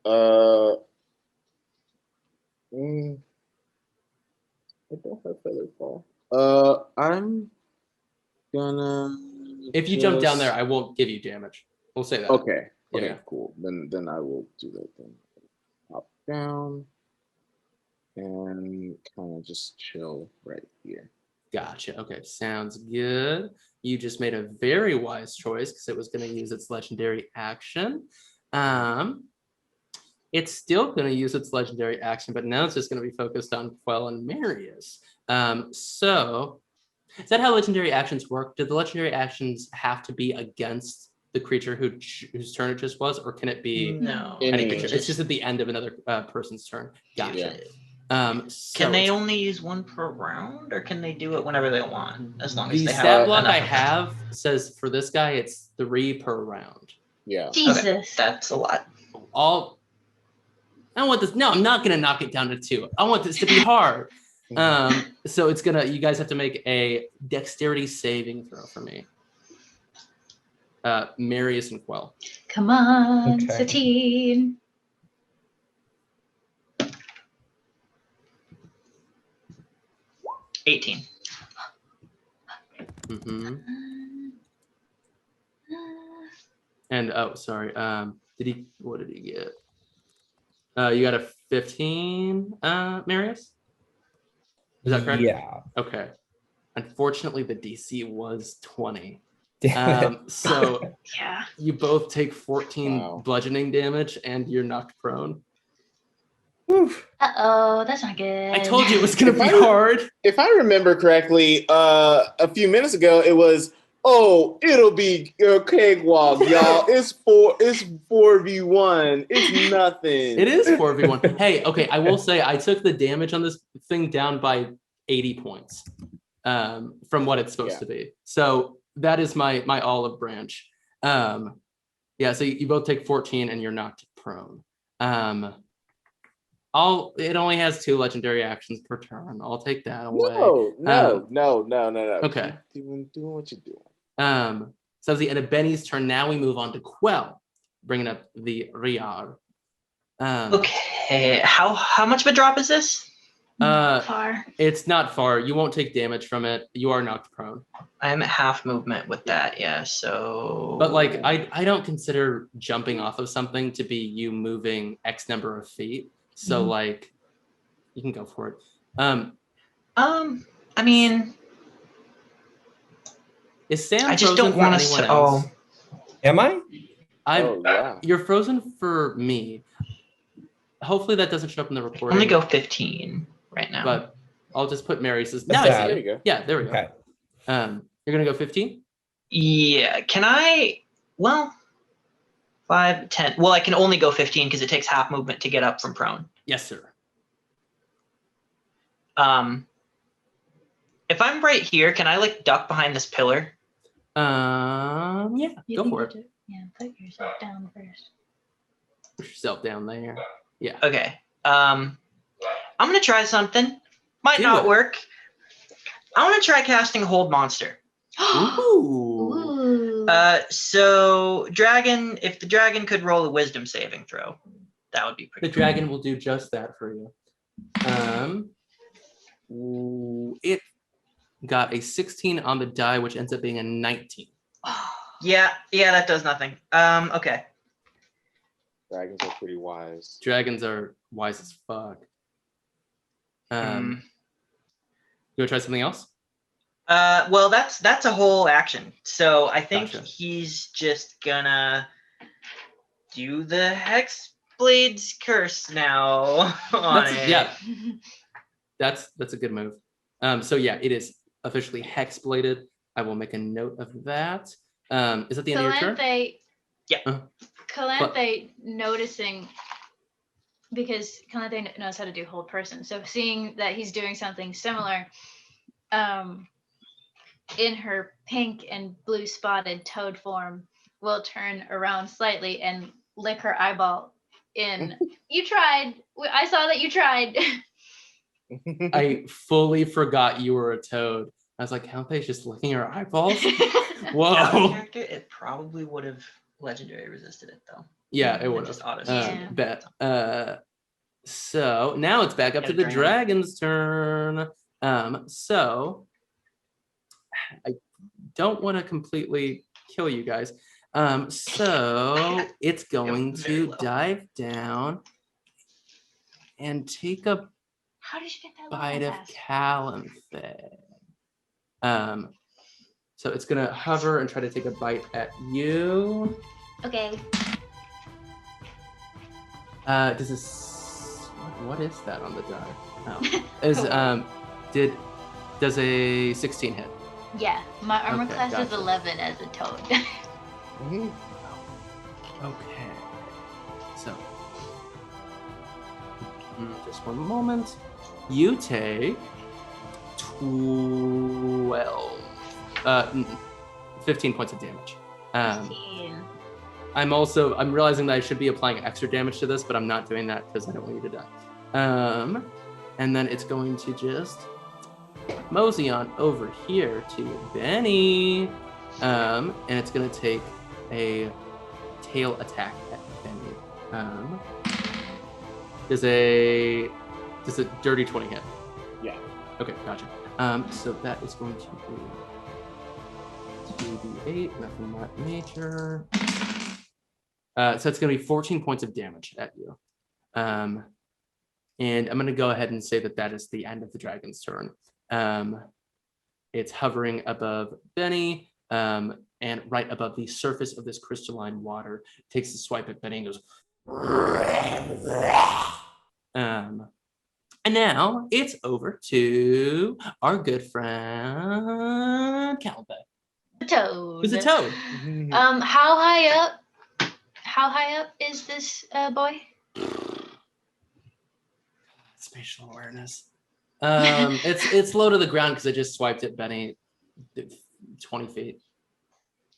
I don't have feather fall. I'm gonna. If you jump down there, I won't give you damage. We'll say that. Okay. Okay. Yeah. Cool. Then I will do that. Then hop down and kind of just chill right here. Gotcha. Okay, sounds good. You just made a very wise choice because it was going to use its legendary action. It's still going to use its legendary action, but now it's just going to be focused on Qell and Marius. So, is that how legendary actions work? Do the legendary actions have to be against the creature whose turn it just was, or can it be No. any creature? It's just at the end of another person's turn. Gotcha. Yeah. Can they only use one per round, or can they do it whenever they want, as long as The they stat have block I enough? have says for this guy it's 3 per round. Yeah. Jesus. Okay, that's a lot. I want this. No, I'm not gonna knock it down to 2. I want this to be hard. So it's gonna. You guys have to make a dexterity saving throw for me. Marius and Qell. Come on, Okay. Satine. $18. Mm-hmm. And sorry. What did he get? You got a 15, Marius? Is that correct? Yeah. Okay. Unfortunately, the DC was 20. Damn it. So Yeah. you both take 14 Wow. bludgeoning damage and you're knocked prone. Oof. Uh-oh, that's not good. I told you it was going to be If I- hard. If I remember correctly, a few minutes ago it was, it'll be a cakewalk, y'all. It's 4v1. It's nothing. It is 4v1. Hey, okay, I will say I took the damage on this thing down by 80 points from what it's supposed to be. So that is my olive branch. Yeah, so you both take 14 and you're knocked prone. It only has 2 legendary actions per turn. I'll take that away. No. Okay. Keep doing what you're doing. So that's the end of Benny's turn. Now we move on to Qell, bringing up the Riar. Okay, how much of a drop is this? Far. It's not far. You won't take damage from it. You are knocked prone. I'm at half movement with that, yeah, so... But like, I don't consider jumping off of something to be you moving X number of feet. So like, you can go for it. I mean... Is Sam I just frozen don't for want anyone to... else? Am I? Yeah. You're frozen for me. Hopefully that doesn't show up in the recording. I'm gonna go 15 right now. But I'll just put Marius's. That's Now I that. see There it. you go. Yeah, there we go. Okay. You're gonna go 15? Yeah, can I... Well, 5, 10... Well, I can only go 15 because it takes half movement to get up from prone. Yes, sir. If I'm right here, can I like duck behind this pillar? Yeah, You go can for get it. Yeah, put yourself down first. Put yourself down there. Yeah. Okay. I'm gonna try something. Might Do not it. work. I want to try casting Hold Monster. Ooh. Ooh. So dragon, if the dragon could roll a Wisdom saving throw, that would be The pretty. dragon will do just that for you. It got a 16 on the die, which ends up being a 19. Yeah, that does nothing. Okay. Dragons are pretty wise. Dragons are wise as fuck. You Hmm. want to try something else? Well, that's a whole action. So I think Gotcha. he's just gonna do the Hexblade's curse now. On it. Yeah, that's a good move. So yeah, it is officially hex bladed. I will make a note of that. Is that the end of your turn? Calanthe. Yeah. Calanthe noticing, because Calanthe knows how to do hold person. So seeing that he's doing something similar, in her pink and blue spotted toad form, will turn around slightly and lick her eyeball in. You tried. I saw that you tried. I fully forgot you were a toad. I was like, Calanthe's just licking her eyeballs? Whoa. Out of character, it probably would have legendary resisted it though. Yeah, it would Just have. auto Yeah. Bet. So now it's back up to Gotta the drain it. dragon's turn. So I don't want to completely kill you guys. So it's going Very to low. dive down and take a How did you get that bite of fast? Calanthe. So it's gonna hover and try to take a bite at you. Okay. Does this? What is that on the die? Oh, does a 16 hit? Yeah, my armor Okay, class is gotcha. 11 as a toad. Okay. So, just one moment. You take 12, 15 points of damage. 15. I'm realizing that I should be applying extra damage to this, but I'm not doing that because I don't want you to die. And then it's going to just mosey on over here to Benny. And it's going to take a tail attack at Benny. Does a dirty 20 hit? Yeah. Okay, gotcha. So that is going to be 2d8, nothing that major. So it's going to be 14 points of damage at you. And I'm going to go ahead and say that is the end of the dragon's turn. It's hovering above Benny, and right above the surface of this crystalline water. Takes a swipe at Benny and goes. And now it's over to our good friend Calanthe. The toad. Who's a toad? How high up? How high up is this boy? Spatial awareness. It's low to the ground because I just swiped at Benny 20 feet.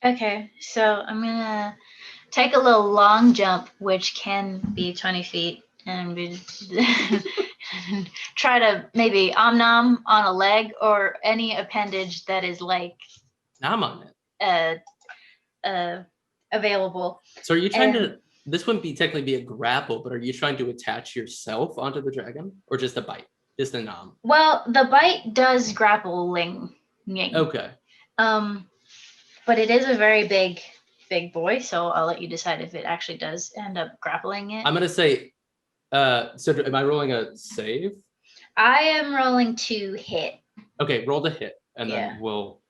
Okay, so I'm gonna take a little long jump, which can be 20 feet, and try to maybe nom on a leg or any appendage that is like. Now I'm on it. available. So are you trying to? This wouldn't be technically be a grapple, but are you trying to attach yourself onto the dragon, or just a bite, just a nom? Well, the bite does grappling. Okay. But it is a very big boy, so I'll let you decide if it actually does end up grappling it. I'm gonna say. So am I rolling a save? I am rolling to hit. Okay, roll the hit, and Yeah. then we'll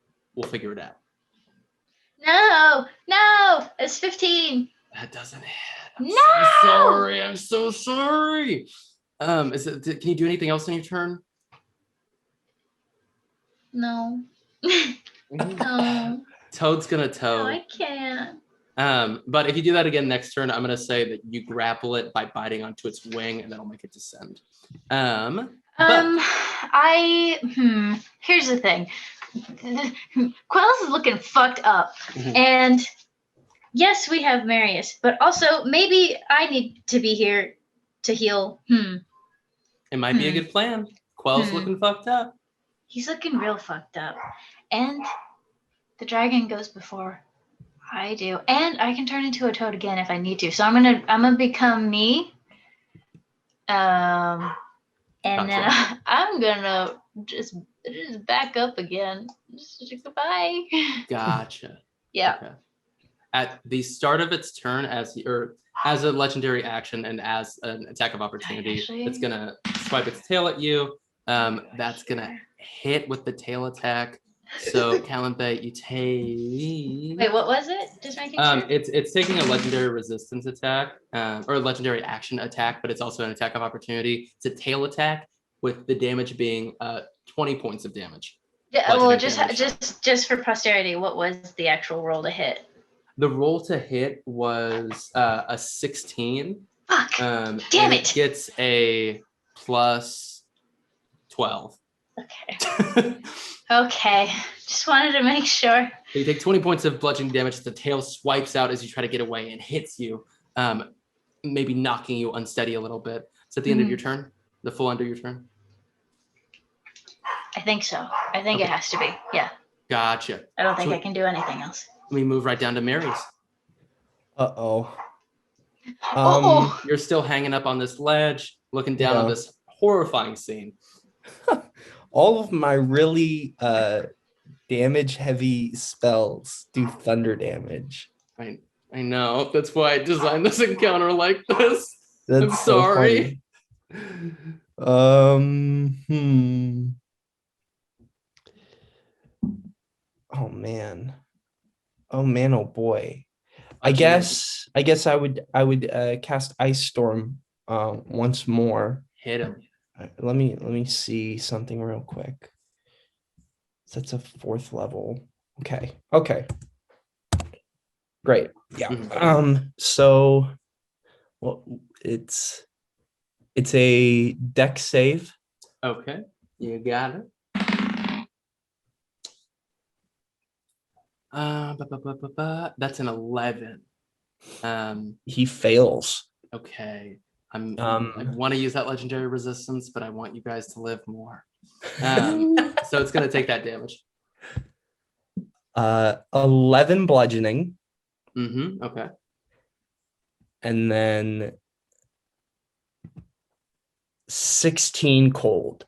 figure it out. No, it's 15. That doesn't hit. No! I'm so sorry. Can you do anything else on your turn? No. No. Toad's gonna No, toad. I can't. But if you do that again next turn, I'm gonna say that you grapple it by biting onto its wing, and that'll make it descend. Here's the thing. Qell's is looking fucked up. And yes, we have Marius, but also maybe I need to be here to heal. It might be a good plan. Qell's looking fucked up. He's looking real fucked up. And the dragon goes before I do. And I can turn into a toad again if I need to. So I'm gonna become me. And then I'm gonna just back up again. Just goodbye. Gotcha. Yeah. Okay. At the start of its turn, as a legendary action and as an attack of opportunity, it's gonna swipe its tail at you. That's gonna hit with the tail attack. So Calanthe, you take. Wait, what was it? Just making sure. It's taking a legendary resistance attack, or a legendary action attack, but it's also an attack of opportunity. It's a tail attack with the damage being 20 points of damage. Yeah, well, just for posterity, what was the actual roll to hit? The roll to hit was a 16. Fuck! Damn it! It gets a plus 12. Okay. Okay. Just wanted to make sure. So you take 20 points of bludgeoning damage. The tail swipes out as you try to get away and hits you, maybe knocking you unsteady a little bit. It's at the end of your turn, the full end of your turn. I think so. I think it has to be. Yeah. Gotcha. I don't think I can do anything else. We move right down to Marius. Uh-oh. You're still hanging up on this ledge, looking down on this horrifying scene. All of my really damage heavy spells do thunder damage. I know. That's why I designed this encounter like this. I'm So sorry. Funny. Oh man, oh boy. I guess I would cast Ice Storm once more. Hit him. Let me see something real quick. So that's a 4th level. Okay. Great. Yeah. So well, it's a dex save. Okay. You got it. That's an 11. He fails. Okay. I want to use that legendary resistance, but I want you guys to live more. So it's gonna take that damage. 11 bludgeoning. Okay. And then 16 cold.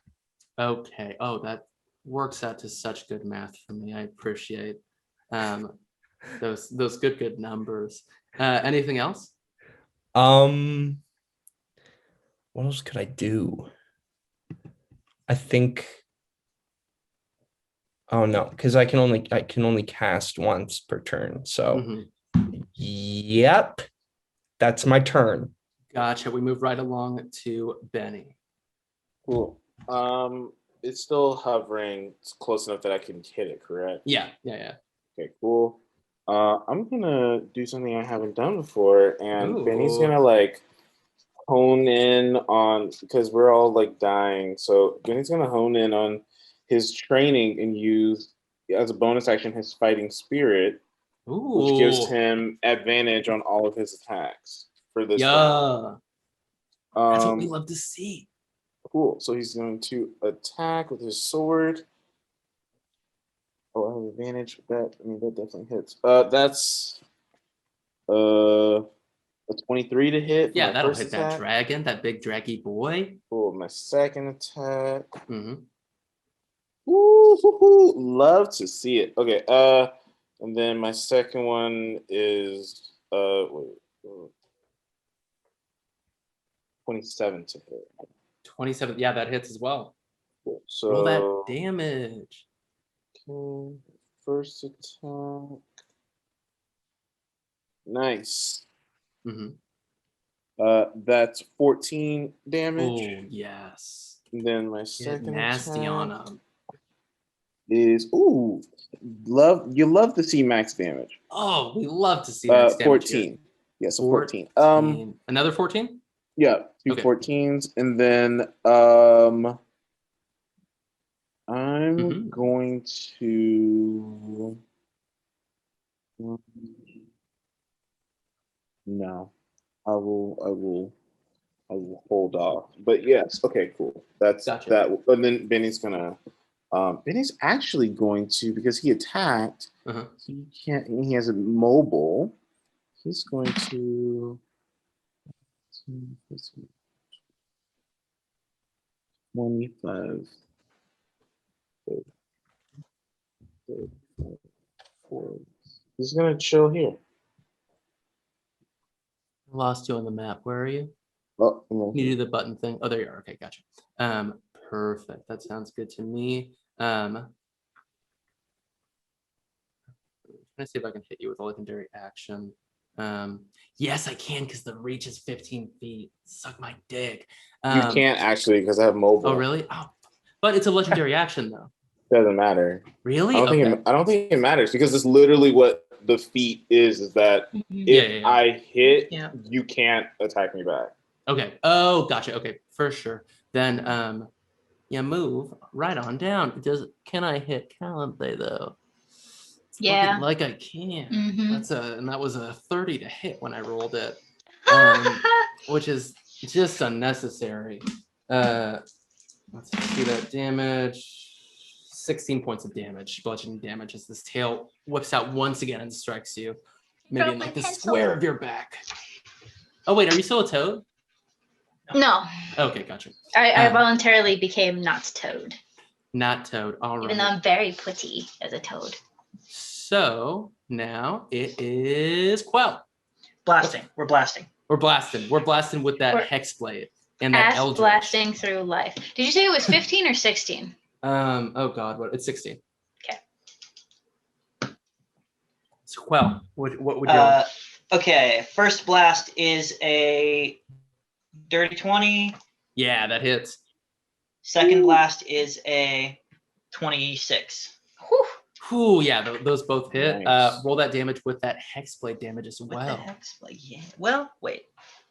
Okay. Oh, that works out to such good math for me. I appreciate those good numbers. Anything else? What else could I do? I think. Oh no, because I can only cast once per turn. So, yep, that's my turn. Gotcha. We move right along to Bene. Cool. It's still hovering. It's close enough that I can hit it, correct? Yeah. Okay, cool. I'm gonna do something I haven't done before, and Benny's gonna hone in on, because we're all dying. So Benny's gonna hone in on his training and use as a bonus action his fighting spirit, which gives him advantage on all of his attacks for this round. That's what we love to see. Cool. So he's going to attack with his sword. Oh, I have advantage with that. I mean, that definitely hits. That's a 23 to hit. For Yeah, my that'll first hit that attack. dragon, that big draggy boy. For my second attack. Mm-hmm. Woo, love to see it. Okay, and then my second one is 27 to hit. 27. Yeah, that hits as well. Cool. Roll that So damage. okay, first attack. Nice. Mm-hmm. That's 14 damage. Oh, yes. And then my Get second nasty attack on him. is you love to see max damage. Oh, we love to see max damage 14. here. Yes, yeah, so 14. Another 14? Yeah, two Okay. 14s, and then I'm going to no. I will hold off. But yes, okay, cool. That's Gotcha. that. And then Benny's gonna Benny's actually going to, because he attacked, he can't, he has a mobile. He's going to 25, 40. He's gonna chill here. Lost you on the map. Where are you? Oh, You do the button thing. Oh, there you are. Okay, gotcha. Perfect. That sounds good to me. I'm gonna see if I can hit you with a legendary action. Yes, I can, because the reach is 15 feet. Suck my dick. You can't actually, because I have mobile. Oh, really? Oh, but it's a legendary action though. Doesn't matter. Really? I don't think it matters, because it's literally what the feat is that if I hit, you can't attack me back. Okay. Oh, gotcha. Okay, for sure. Then move right on down. Can I hit Calanthe though? Yeah. Like I can. Mm-hmm. And that was a 30 to hit when I rolled it. Which is just unnecessary. Let's see that damage. 16 points of damage, bludgeoning damage, as this tail whips out once again and strikes you. Maybe in like the square of your back. Oh wait, are you still a toad? No. Okay, gotcha. I voluntarily became not toad. Not toad. All right. Even though I'm very pretty as a toad. So now it is Qell. Blasting. We're blasting. We're blasting with that hex blade and that eldritch. Blasting through life. Did you say it was 15 or 16? Oh god, what? It's 16. Okay. So Qell, what would you? Okay, first blast is a dirty 20. Yeah, that hits. Second blast is a 26. Whew, yeah, those both hit. Nice. Roll that damage with that hex blade damage as well. What the hex blade? Yeah. Well, wait.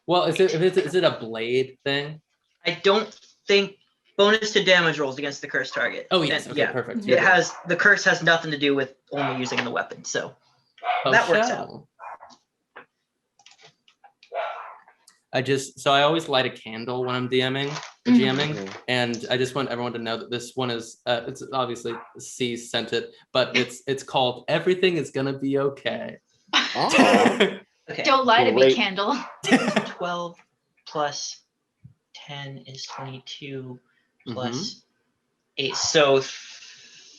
Well, is it a blade thing? I don't think bonus to damage rolls against the cursed target. Oh yes, and, okay, yeah, perfect. It has the curse has nothing to do with only using the weapon, so that works out. I always light a candle when I'm DMing or GMing, and I just want everyone to know that this one is it's obviously C scented, but it's called Everything Is Gonna Be Okay. Oh. Okay. Don't lie to me, candle. 12 plus 10 is 22 plus 8, so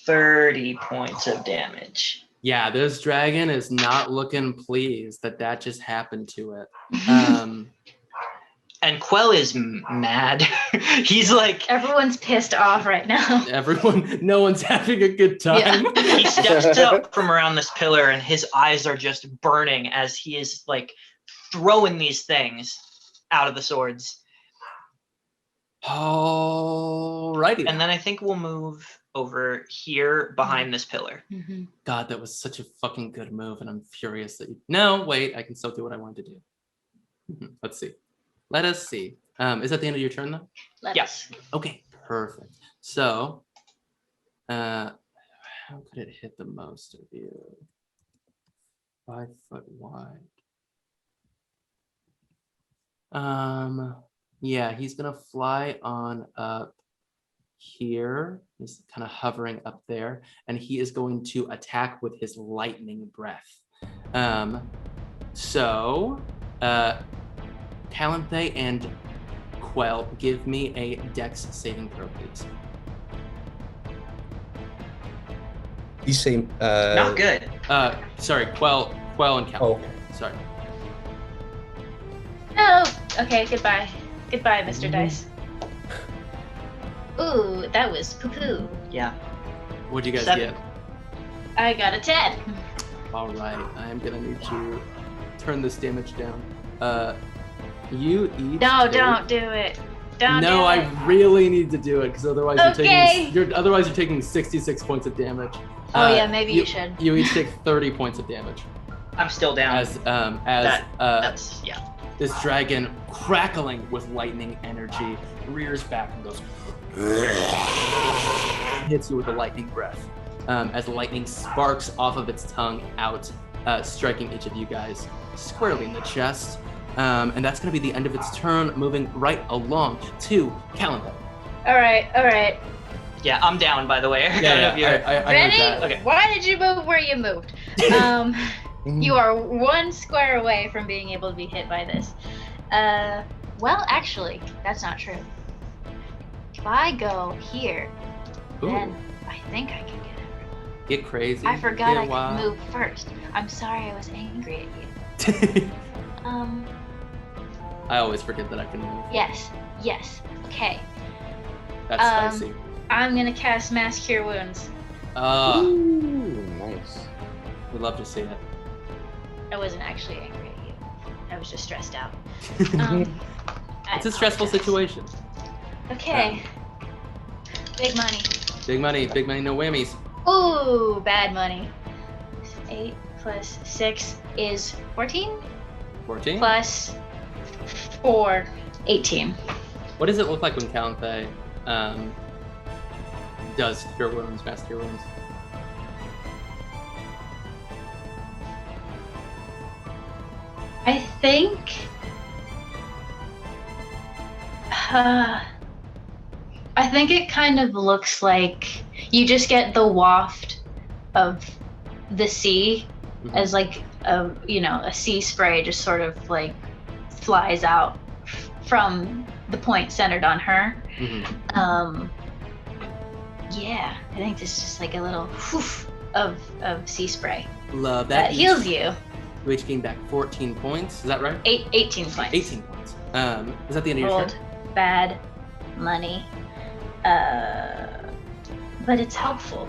30 points of damage. Yeah, this dragon is not looking pleased that just happened to it. And Qell is mad. He's like, everyone's pissed off right now. No one's having a good time. Yeah. He steps up from around this pillar and his eyes are just burning as he is like throwing these things out of the swords. Alrighty. And then I think we'll move over here behind this pillar. God, that was such a fucking good move, and I'm furious that you. No, wait, I can still do what I wanted to do. Let's see. Let us see. Is that the end of your turn, though? Yes. Okay, perfect. So, how could it hit the most of you? 5 foot wide. Yeah, he's gonna fly on up here. He's kind of hovering up there, and he is going to attack with his lightning breath. So, Calanthe and Qell, give me a Dex saving throw, please. You say Not good. Sorry, Qell and Calanthe. Oh. Sorry. Oh, okay, goodbye. Goodbye, Mr. Dice. Ooh, that was poo-poo. Yeah. What'd you guys 7. get? I got a 10. All right, I am gonna need to turn this damage down. You each. No, take- don't do it. Don't No, do I it. really need to do it because otherwise Okay. you're taking 66 points of damage. Oh, yeah, maybe you should. You each take 30 points of damage I'm still down. as That's yeah. this dragon, crackling with lightning energy, rears back and goes, hits you with a lightning breath. As lightning sparks off of its tongue out, striking each of you guys squarely in the chest. And that's going to be the end of its turn, moving right along to Calanthe. All right. Yeah, I'm down, by the way. I Ready? heard that. Okay. Why did you move where you moved? You are 1 square away from being able to be hit by this. Well, actually, that's not true. If I go here, then Ooh, I think I can get everyone. get crazy. I forgot get I wild. could move first. I'm sorry I was angry at you. I always forget that I can move. Yes. Okay. That's spicy. I'm gonna cast Mass Cure Wounds. Ooh, nice. We'd love to see it. I wasn't actually angry at you. I was just stressed out. It's a stressful situation. Okay. Big money. Big money, no whammies. Ooh, bad money. 8 plus 6 is 14. 14? Plus 4, 18. What does it look like when Calanthe does Cure Wounds, Mass Cure Wounds? I think. I think it kind of looks like you just get the waft of the sea as like a sea spray just sort of like flies out from the point centered on her. Mm-hmm. Yeah, I think this is just like a little whoof of sea spray Love that that. heals you. You each gain back 14 points. Is that right? 18 points. 18 points. Is that the end of your Rolled turn? bad money, but it's helpful.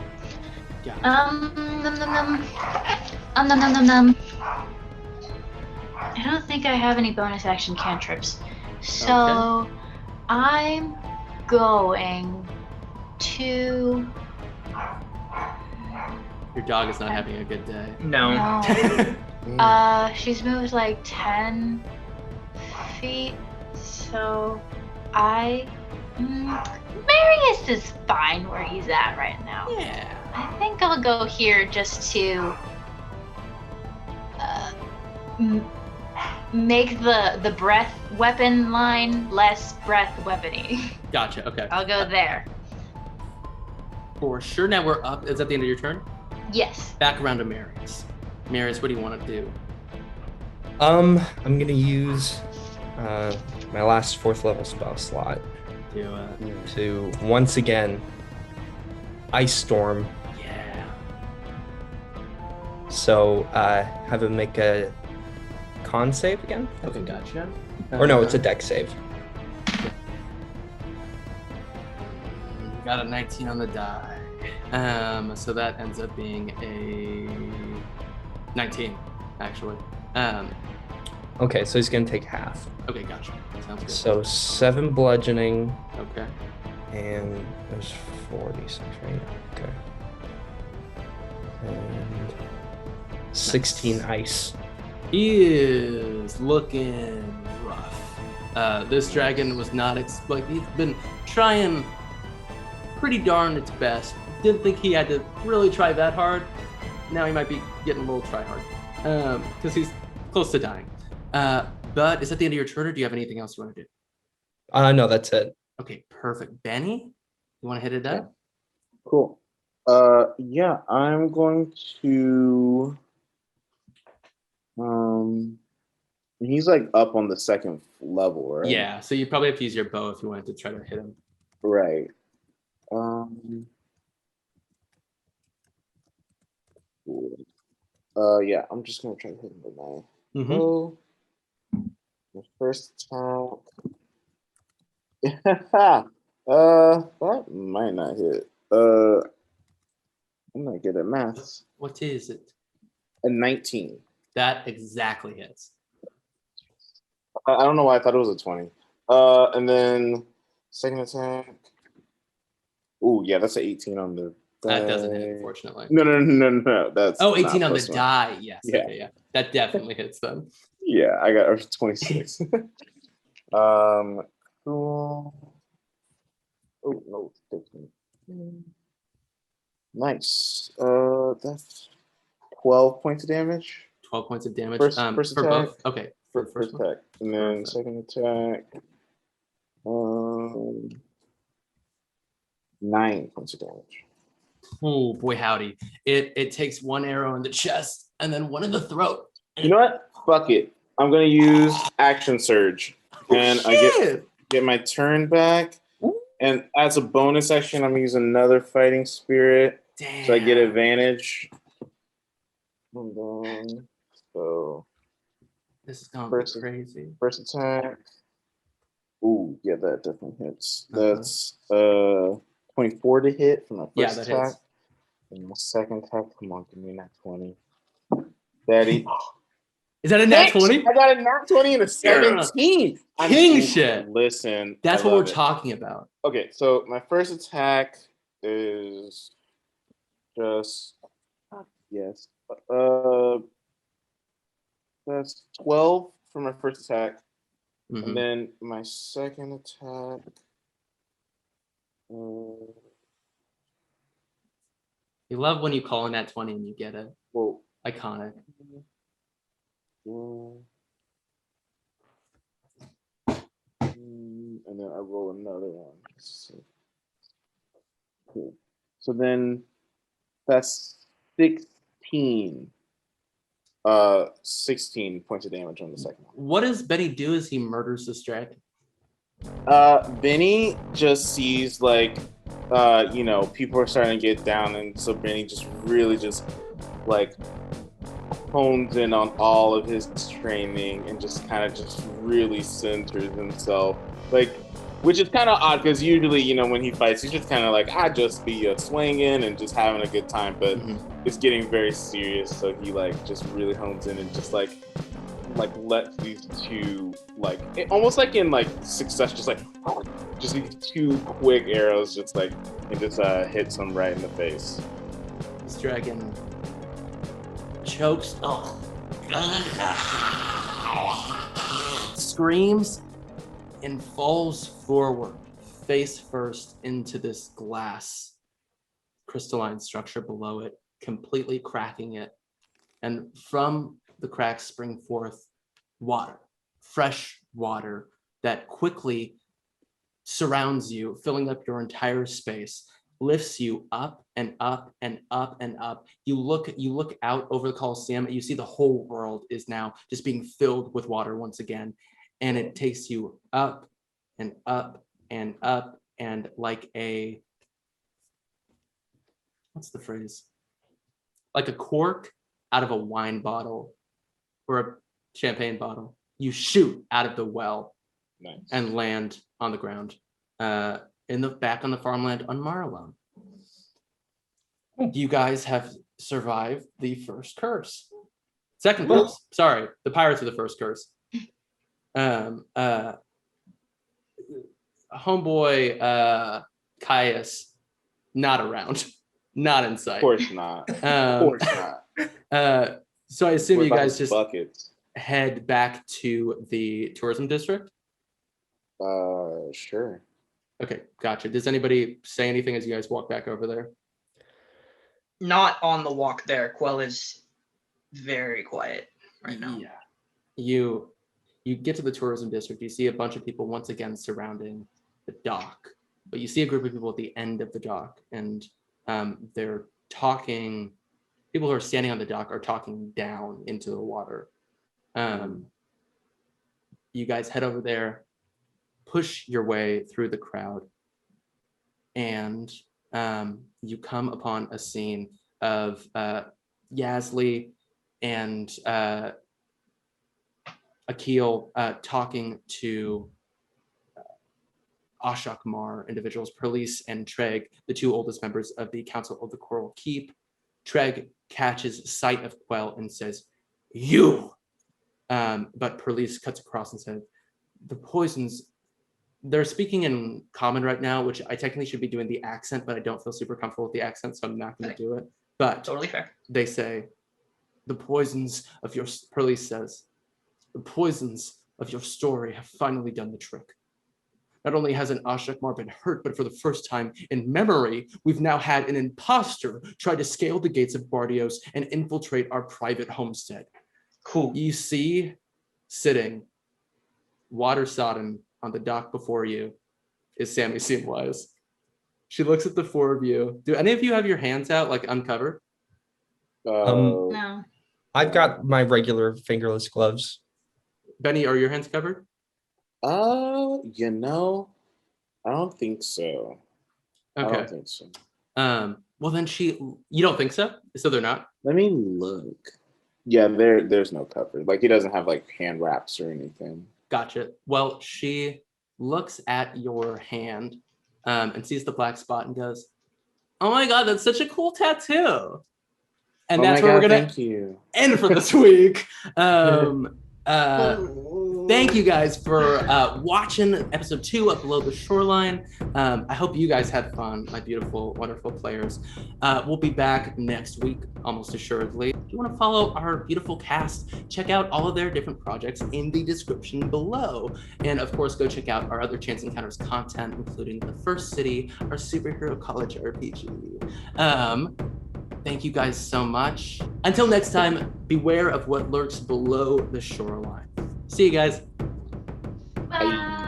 Yeah. Nom, nom, nom. I don't think I have any bonus action cantrips, so I'm going to. Your dog is not having a good day. No. No. She's moved like 10 feet, so Marius is fine where he's at right now. Yeah. I think I'll go here just to make the breath weapon line less breath weapony. Gotcha. Okay. I'll go there. For sure. Now we're up. Is that the end of your turn? Yes. Back around to Marius. Marius, what do you want to do? I'm gonna use my last 4th level spell slot to once again Ice Storm. Yeah. So have him make a con save again. Okay, gotcha. Or no, it's a deck save. Got a 19 on the die. So that ends up being a 19, actually. Okay, so he's gonna take half. Okay, gotcha. Sounds good. So 7 bludgeoning Okay. and there's 46, right? Okay. And 16 ice. He is looking rough. This dragon was not he's been trying pretty darn its best. Didn't think he had to really try that hard. Now he might be getting a little try hard because he's close to dying. But is that the end of your turn, or do you have anything else you want to do? No, that's it. Okay, perfect. Bene, You want to hit it up? Cool. Yeah, I'm going to. He's like up on the second level, right? Yeah. So you probably have to use your bow if you wanted to try to hit him. Right. Yeah, I'm just gonna try to hit him with my bow. The first attack. That might not hit. I'm not good at maths. What is it? A 19. That exactly hits. I don't know why I thought it was a 20. And then second attack. Oh, yeah, that's an 18 on the die. That doesn't hit, unfortunately. No. That's 18 on the +1. die. Yes. Yeah. Okay, yeah. That definitely hits them. Yeah, I got 26. Cool. Oh, no. 15. Nice. That's 12 points of damage. 12 points of damage. First for attack. both. Okay. For the First one? attack. And then Perfect. second attack. 9 points of damage. Oh boy, howdy! It takes one arrow in the chest and then one in the throat. You know what? Fuck it. I'm gonna use action surge, and I get my turn back. And as a bonus action, I'm gonna use another fighting spirit, Damn. so I get advantage. And then, so This is gonna First- be crazy. first attack. Ooh, yeah, that definitely hits. Uh-huh. That's 24 to hit for my first Yeah, that attack. hits. And my second attack, come on, give me that 20. Daddy. Is that a nat 20? I got a nat 20 and a 17. King shit. Listen. That's I what we're love it. talking about. Okay, so my first attack is just yes. That's 12 for my first attack. Mhm. And then my second attack. You love when you call in that 20 and you get it. Well, Iconic. and then I roll another one. Cool. So then that's 16. 16 points of damage on the second one. What does Benny do as he murders this dragon? Benny just sees like people are starting to get down, and so Benny just really just like hones in on all of his training and just kind of just really centers himself, like, which is kind of odd because usually when he fights he's just kind of like I just be swinging and just having a good time, but it's getting very serious, so he like just really hones in and just like lets these two almost like in like success just these two quick arrows just like and just hits him right in the face. This dragon chokes, screams, and falls forward, face first, into this glass crystalline structure below it, completely cracking it. And from the cracks spring forth water, fresh water that quickly surrounds you, filling up your entire space, lifts you up and up and up and up. You look out over the Colosseum and you see the whole world is now just being filled with water once again. And it takes you up and up and up and like what's the phrase? Like a cork out of a wine bottle or a champagne bottle. You shoot out of the well. Nice. And land on the ground. Back on the farmland on Marlow. You guys have survived the first curse. Second curse. Sorry, the pirates are the first curse. Homeboy Caius, not around, not in sight. Of course not. Of course not. So I assume What you about guys the just buckets? head back to the tourism district. Sure. Okay, gotcha. Does anybody say anything as you guys walk back over there? Not on the walk there. Qell is very quiet right now. Yeah. You get to the tourism district. You see a bunch of people once again surrounding the dock. But you see a group of people at the end of the dock, and they're talking. People who are standing on the dock are talking down into the water. You guys head over there, push your way through the crowd, and you come upon a scene of Yasli and Qell talking to Ashokmar individuals, Perlis and Treg, the two oldest members of the Council of the Coral Keep. Treg catches sight of Qell and says, "You!" But Perlis cuts across and says, "The poisons," they're speaking in common right now, which I technically should be doing the accent, but I don't feel super comfortable with the accent, so I'm not going to do it. But Totally fair. they say, "The poisons of your," Perlis says, "the poisons of your story have finally done the trick. Not only has an Ashokmar been hurt, but for the first time in memory, we've now had an imposter try to scale the gates of Bardios and infiltrate our private homestead." Cool. You see, sitting, water sodden on the dock before you, is Sammy Seamwise. She looks at the four of you. Do any of you have your hands out, like uncovered? No. I've got my regular fingerless gloves. Benny, are your hands covered? You know, I don't think so. I Okay. don't think so. Well, then you don't think so? So they're not? Let me look. Yeah, there's no cover. Like, he doesn't have like hand wraps or anything. Gotcha. Well, she looks at your hand and sees the black spot and goes, "Oh my God, that's such a cool tattoo." And that's where we're going to end for this week. Thank you guys for watching episode 2 of Below the Shoreline. I hope you guys had fun, my beautiful, wonderful players. We'll be back next week, almost assuredly. If you want to follow our beautiful cast, check out all of their different projects in the description below. And of course, go check out our other Chance Encounters content, including The First City, our superhero college RPG. Thank you guys so much. Until next time, beware of what lurks below the shoreline. See you guys. Bye.